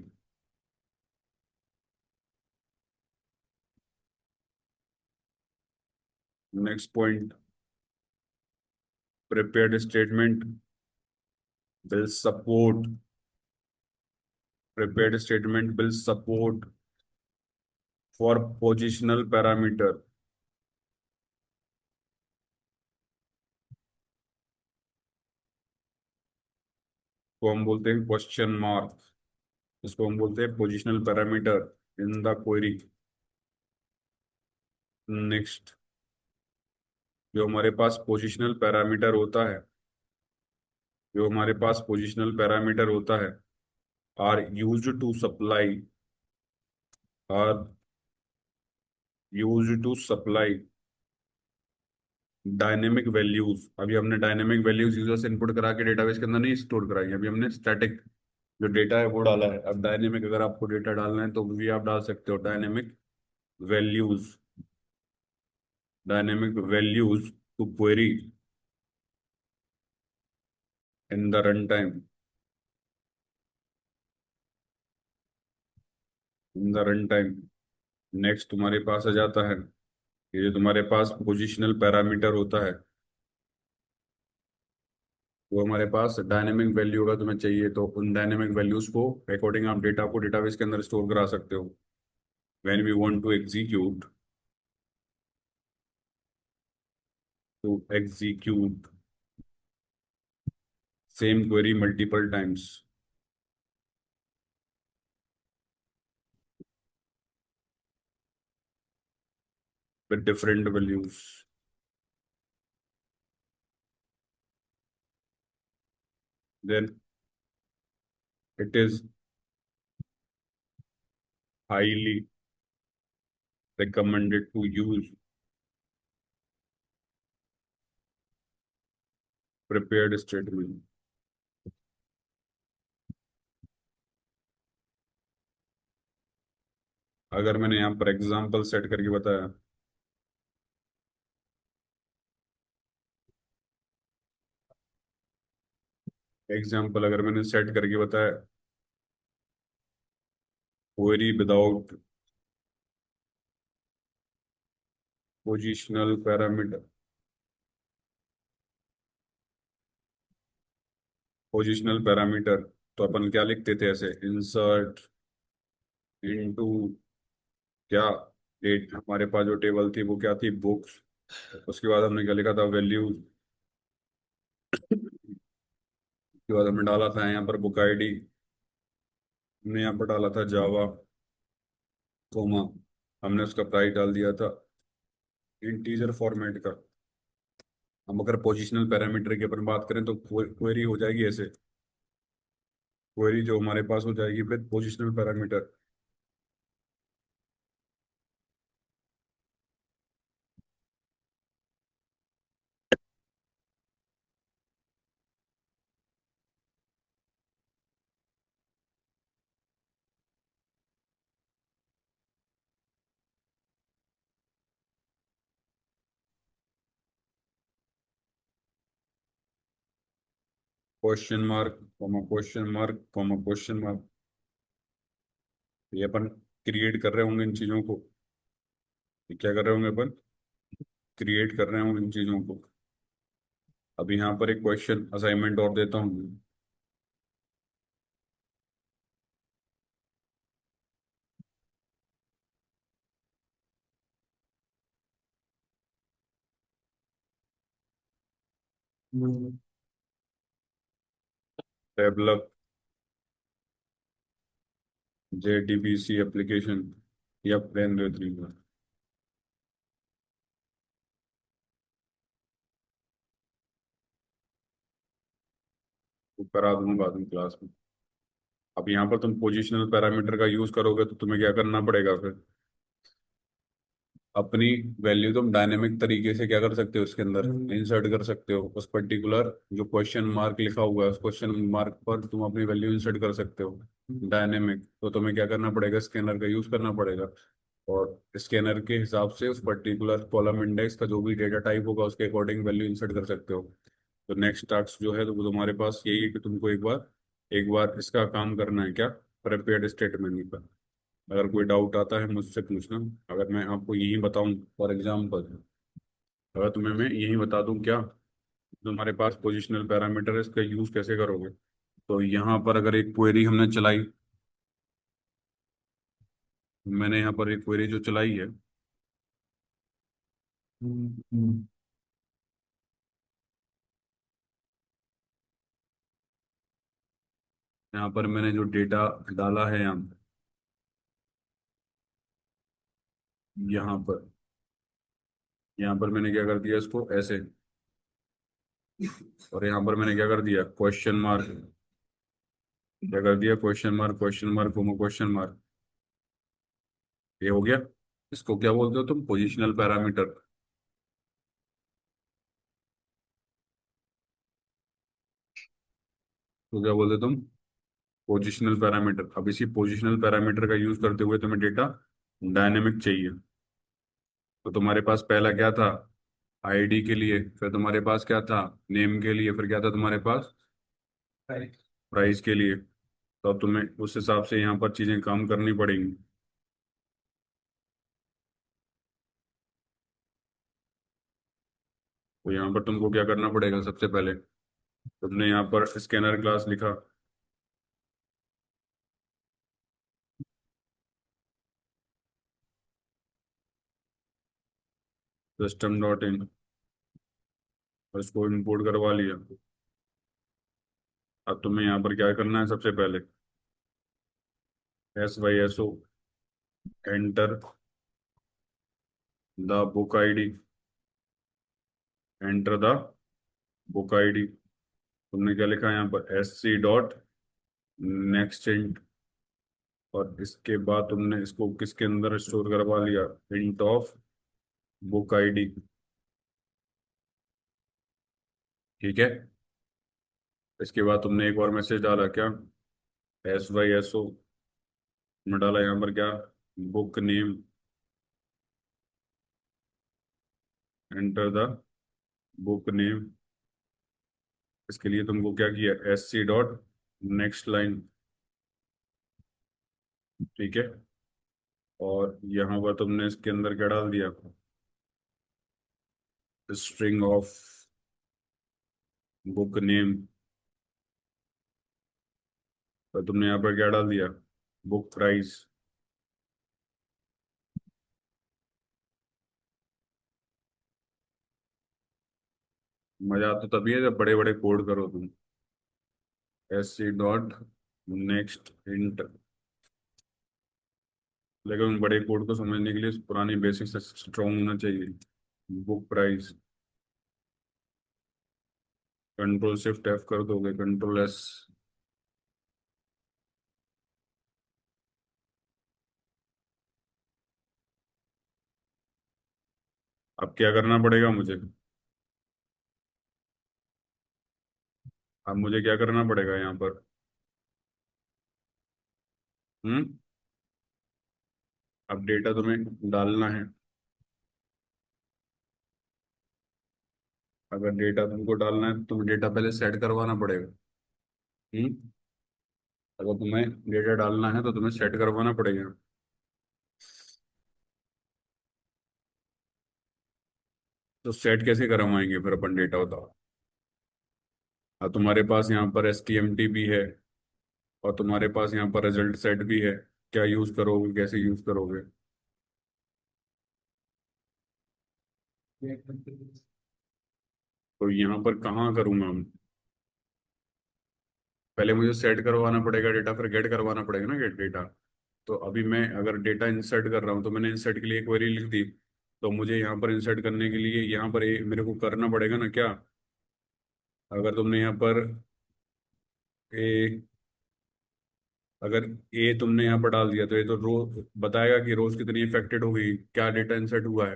Speaker 1: Next point, prepared statement will support prepared statement will support for positional parameter, को हम बोलते हैं क्वेश्चन मार्क, इसको हम बोलते हैं positional parameter in the query. Next, जो हमारे पास पोजिशनल पैरामीटर होता है, जो हमारे पास पोजिशनल पैरामीटर होता है, are used to supply, are used to supply dynamic values. अभी हमने डायनेमिक वैल्यूज यूजर से इनपुट करा के डेटाबेस के अंदर नहीं स्टोर कराई, अभी हमने स्टैटिक जो डेटा है वो डाला है। अब डायनेमिक अगर आपको डेटा डालना है तो भी आप डाल सकते हो dynamic values. dynamic values to query in the runtime. In the runtime. Next तुम्हारे पास आ जाता है ये जो तुम्हारे पास पोजिशनल पैरामीटर होता है, वो हमारे पास डायनेमिक वैल्यू का तुम्हें चाहिए, तो उन डायनेमिक वैल्यूज को अकॉर्डिंग आप डेटा को डेटाबेस के अंदर स्टोर करा सकते हो। When we want to execute same query multiple times, with different values, then it is highly recommended to use prepared statement। अगर मैंने यहाँ पर एग्जाम्पल सेट करके बताया, एग्जाम्पल अगर मैंने सेट करके बताया, query without positional parameter, positional parameter, तो अपन क्या लिखते थे ऐसे, इंसर्ट इनटू क्या, डेट, हमारे पास जो टेबल थी वो क्या थी, बुक्स। उसके बाद हमने क्या लिखा था, वैल्यूज। उसके बाद हमने डाला था यहाँ पर बुक आईडी, हमने यहाँ पर डाला था जावा, कोमा, हमने उसका प्राइस डाल दिया था इंटीजर फॉर्मेट का। हम अगर पोजिशनल पैरामीटर की अपन बात करें तो क्वेरी हो जाएगी ऐसे, क्वेरी जो हमारे पास हो जाएगी with positional parameter. Question mark comma question mark comma question mark, ये अपन क्रिएट कर रहे होंगे इन चीजों को। ये क्या कर रहे होंगे अपन, क्रिएट कर रहे होंगे इन चीजों को। अब यहाँ पर एक क्वेश्चन असाइनमेंट और देता हूँ। डेवलप JDBC एप्लीकेशन या प्लेन रेथरी, करा दूंगा बाद में क्लास में। अब यहाँ पर तुम पोजिशनल पैरामीटर का यूज करोगे तो तुम्हें क्या करना पड़ेगा फिर, अपनी वैल्यू तुम डायनेमिक तरीके से क्या कर सकते हो, उसके अंदर इंसर्ट कर सकते हो। उस पर्टिकुलर जो क्वेश्चन मार्क लिखा हुआ है उस क्वेश्चन मार्क पर तुम अपनी वैल्यू इंसर्ट कर सकते हो डायनेमिक। तो तुम्हें क्या करना पड़ेगा, स्कैनर का यूज करना पड़ेगा, और स्कैनर के हिसाब से उस पर्टिकुलर कॉलम इंडेक्स का जो भी डेटा टाइप होगा उसके अकॉर्डिंग वैल्यू इंसर्ट कर सकते हो। तो नेक्स्ट टास्क जो है तो वो तुम्हारे पास यही है कि तुमको एक बार इसका काम करना है, क्या, प्रिपेयर्ड स्टेटमेंट का। अगर कोई डाउट आता है मुझसे पूछना। अगर मैं आपको यही बताऊं, फॉर एग्जांपल, अगर तुम्हें मैं यही बता दूं क्या, तुम्हारे पास पोजिशनल पैरामीटर है, इसका यूज कैसे करोगे, तो यहाँ पर अगर एक क्वेरी हमने चलाई, मैंने यहाँ पर एक क्वेरी जो चलाई है, यहाँ पर मैंने जो डेटा डाला है यहाँ पर यहाँ पर मैंने क्या कर दिया इसको ऐसे, और यहाँ पर मैंने क्या कर दिया, क्वेश्चन मार्क, क्या कर दिया, क्वेश्चन मार्क क्वेश्चन मार्क, ये हो गया। इसको क्या बोलते हो तुम, पोजिशनल पैरामीटर। तो क्या बोलते हो तुम, पोजिशनल पैरामीटर। अब इसी पोजिशनल पैरामीटर का यूज करते हुए तुम्हें डेटा डायनेमिक चाहिए। तो तुम्हारे पास पहला क्या था, आईडी के लिए, फिर तुम्हारे पास क्या था, नेम के लिए, फिर क्या था तुम्हारे पास, प्राइस के लिए। तो अब तुम्हें उस हिसाब से यहाँ पर चीजें काम करनी पड़ेंगी। तो यहाँ पर तुमको क्या करना पड़ेगा, सबसे पहले तुमने यहाँ पर स्कैनर क्लास लिखा, सिस्टम डॉट इन, और इसको इंपोर्ट करवा लिया। अब तुम्हें यहाँ पर क्या करना है, सबसे पहले SYSO, enter the book ID, enter the book ID. तुमने क्या लिखा है यहाँ पर, SC डॉट नेक्स्ट, और इसके बाद तुमने इसको किसके अंदर स्टोर करवा लिया, इंट ऑफ बुक आईडी। ठीक है। इसके बाद तुमने एक और मैसेज डाला क्या, SYSO में डाला यहाँ पर क्या, book name, enter the book name. इसके लिए तुमको क्या किया, SC डॉट नेक्स्ट। ठीक है। और यहाँ पर तुमने इसके अंदर क्या डाल दिया, स्ट्रिंग ऑफ बुक नेम। तो तुमने यहाँ पर क्या डाल दिया, बुक प्राइस। मजा तो तभी है जब बड़े बड़े कोड करो तुम। SC dot next. लेकिन उन बड़े कोड को समझने के लिए पुरानी बेसिक से स्ट्रॉन्ग होना चाहिए। Book price, control shift F कर दोगे, कंट्रोल S। अब क्या करना पड़ेगा मुझे, अब मुझे क्या करना पड़ेगा यहाँ पर, हम्म, अब डेटा तुम्हें डालना है। अगर डेटा तुमको डालना है तो तुम्हें डेटा पहले सेट करवाना पड़ेगा। हम्म। अगर तुम्हें डेटा डालना है तो तुम्हें सेट करवाना पड़ेगा। तो सेट कैसे करवाएंगे फिर अपन डेटा, बताओ। अब तुम्हारे पास यहाँ पर STMT भी है, और तुम्हारे पास यहाँ पर रिजल्ट सेट भी है। क्या यूज करोगे, कैसे यूज करोगे। तो यहाँ पर कहाँ करूँगा हम, पहले मुझे सेट करवाना पड़ेगा डेटा, फिर गेट करवाना पड़ेगा ना, गेट डेटा। तो अभी मैं अगर डेटा इंसर्ट कर रहा हूँ तो मैंने इंसर्ट के लिए क्वेरी लिख दी। तो मुझे यहाँ पर इंसर्ट करने के लिए यहाँ पर मेरे को करना पड़ेगा ना क्या। अगर तुमने यहाँ पर ए अगर तुमने यहाँ पर डाल दिया तो ये तो रो बताएगा कि रोज कितनी इफेक्टेड हो गई, क्या डेटा इंसर्ट हुआ है।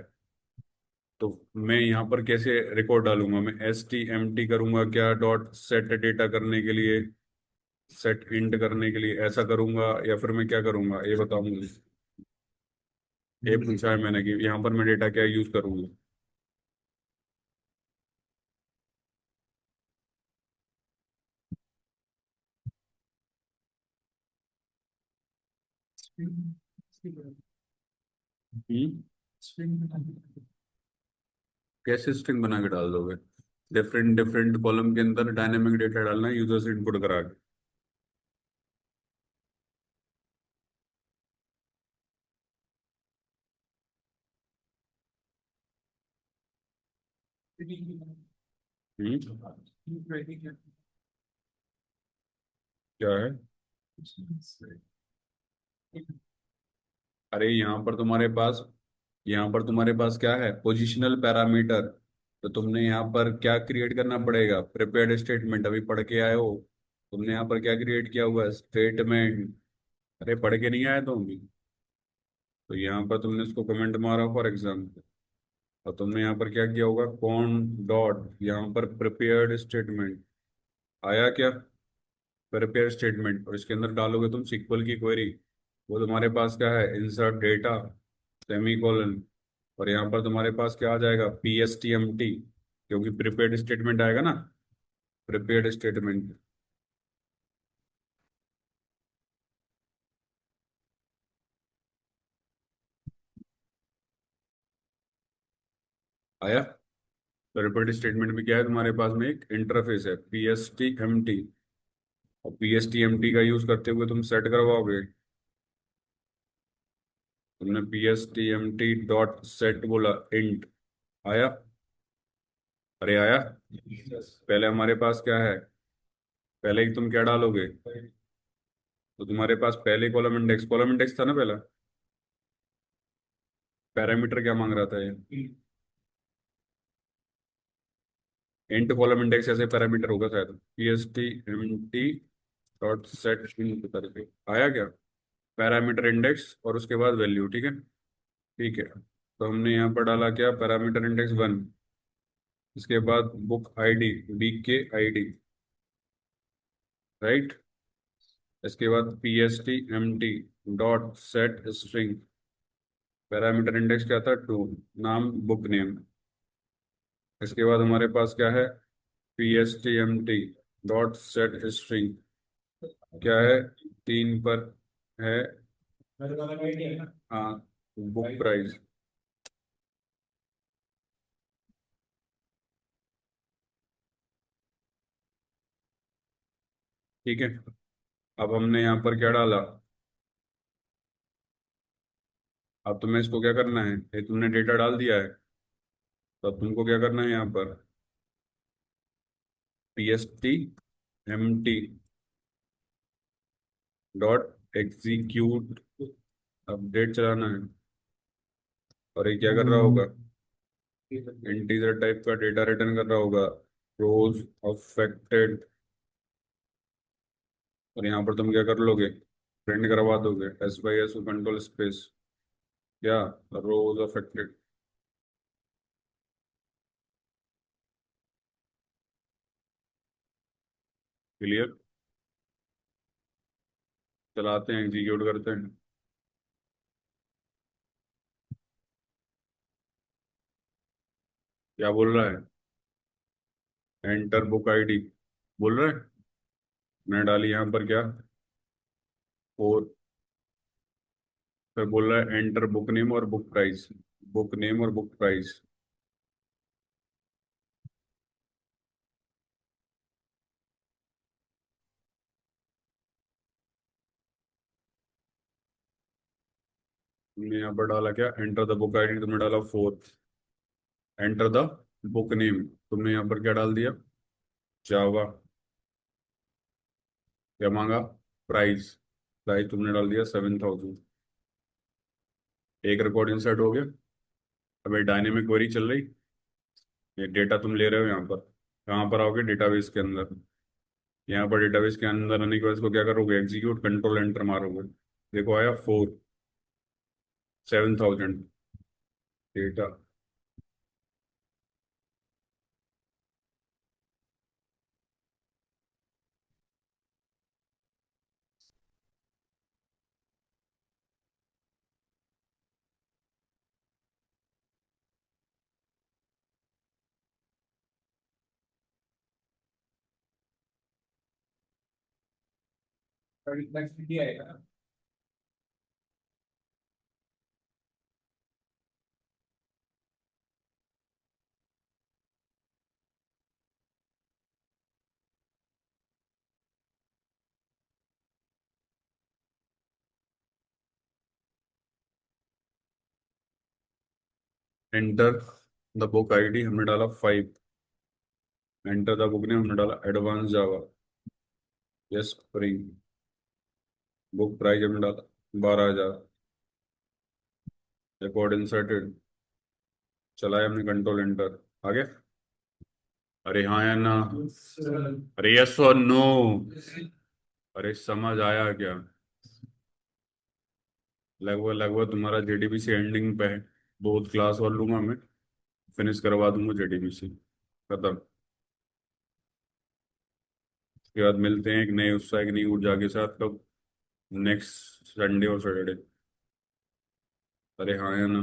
Speaker 1: तो मैं यहाँ पर कैसे रिकॉर्ड डालूंगा, मैं STMT करूंगा क्या, डॉट सेट डेटा करने के लिए, सेट इंट करने के लिए ऐसा करूंगा, या फिर मैं क्या करूंगा ये बताऊँ मुझे। ये पूछा है मैंने कि यहाँ पर मैं डेटा क्या यूज करूंगा। हम्म। कैसे स्ट्रिंग बना के डाल दोगे, डिफरेंट डिफरेंट कॉलम के अंदर डायनेमिक डेटा डालना है यूजर से इनपुट करा के। क्या है, अरे यहाँ पर तुम्हारे पास क्या है, पोजिशनल पैरामीटर। तो तुमने यहाँ पर क्या क्रिएट करना पड़ेगा, प्रिपेयर्ड स्टेटमेंट, अभी पढ़ के आए हो। तुमने यहाँ पर क्या क्रिएट किया हुआ है, स्टेटमेंट। अरे पढ़ के नहीं आए तुम भी। तो यहाँ पर तुमने इसको कमेंट मारा फॉर एग्जाम्पल, और तुमने यहाँ पर क्या किया होगा, कॉन डॉट यहाँ पर प्रिपेयर्ड स्टेटमेंट आया क्या, प्रिपेयर स्टेटमेंट, और इसके अंदर डालोगे तुम सिक्वल की क्वेरी। वो तुम्हारे पास क्या है, इंसर्ट डेटा सेमी कॉलन, और यहाँ पर तुम्हारे पास क्या आ जाएगा, PSTMT, क्योंकि प्रीपेड स्टेटमेंट आएगा ना, प्रीपेड स्टेटमेंट। आया। प्रीपेड स्टेटमेंट में क्या है, तुम्हारे पास में एक इंटरफेस है PSTMT, और PSTMT का यूज करते हुए तुम सेट करवाओगे। तुमने PSTMT.set बोला, इंट। आया। अरे आया। पहले हमारे पास क्या है, पहले ही तुम क्या डालोगे, तो तुम्हारे पास पहले कॉलम इंडेक्स था ना पहला। पैरामीटर क्या मांग रहा था ये, इंट कॉलम इंडेक्स ऐसे पैरामीटर होगा शायद, PSTMT.set इंट करके। आया क्या, पैरामीटर इंडेक्स और उसके बाद वैल्यू, ठीक है। ठीक है, तो हमने यहाँ पर डाला क्या, पैरामीटर इंडेक्स 1। इसके बाद book ID, BK ID, right. इसके बाद PSTMT.set स्ट्रिंग, पैरामीटर इंडेक्स क्या था, 2, नाम बुक नेम। इसके बाद हमारे पास क्या है, PSTMT.set स्ट्रिंग, क्या है, 3 पर है, हाँ, बुक प्राइस। ठीक है, अब हमने यहाँ पर क्या डाला, अब तुम्हें इसको क्या करना है, ये तुमने डेटा डाल दिया है, तो अब तुमको क्या करना है यहाँ पर, PSTMT.execute अपडेट चलाना है। और ये क्या कर रहा होगा, इंटीजर टाइप का डेटा रिटर्न कर रहा होगा, रोज अफेक्टेड। और यहाँ पर तुम क्या कर लोगे, प्रिंट करवा दोगे, S/S कंट्रोल स्पेस, क्या, रोज अफेक्टेड। क्लियर। चलाते हैं, एग्जीक्यूट करते हैं। क्या बोल रहा है, एंटर बुक आईडी बोल रहा है। मैं डाली यहाँ पर क्या, 4। फिर बोल रहा है एंटर बुक नेम और बुक प्राइस, बुक नेम और बुक प्राइस। तुमने यहाँ पर डाला क्या, एंटर द बुक आईडी, तुमने डाला 4। एंटर द बुक नेम, तुमने यहाँ पर क्या डाल दिया, जावा। क्या मांगा, प्राइस। प्राइस तुमने डाल दिया 7,000। एक रिकॉर्ड इंसर्ट हो गया। अब ये डायनेमिक क्वेरी चल रही, ये डेटा तुम ले रहे हो यहाँ पर, कहाँ पर आओगे, डेटाबेस के अंदर। यहाँ पर डेटाबेस के अंदर आने के बाद इसको क्या करोगे, एग्जीक्यूट, कंट्रोल एंटर मारोगे। देखो आया 7,000 data. Enter the book ID हमने डाला 5। एंटर द बुक नेम हमने डाला एडवांस जावा, यस स्प्रिंग। बुक प्राइस हमने डाला 12,000। रिकॉर्ड इंसर्टेड, चलाया हमने, कंट्रोल एंटर। आगे, अरे हाँ या ना, अरे यस और नो, अरे समझ आया क्या, लगभग लगभग तुम्हारा JDBC एंडिंग पे है। बहुत क्लास और लूंगा मैं, फिनिश करवा दूंगा JDBC, खत्म। उसके बाद मिलते हैं एक नए उत्साह, एक नई ऊर्जा के साथ, कब, नेक्स्ट संडे और सैटरडे। अरे हाँ या ना।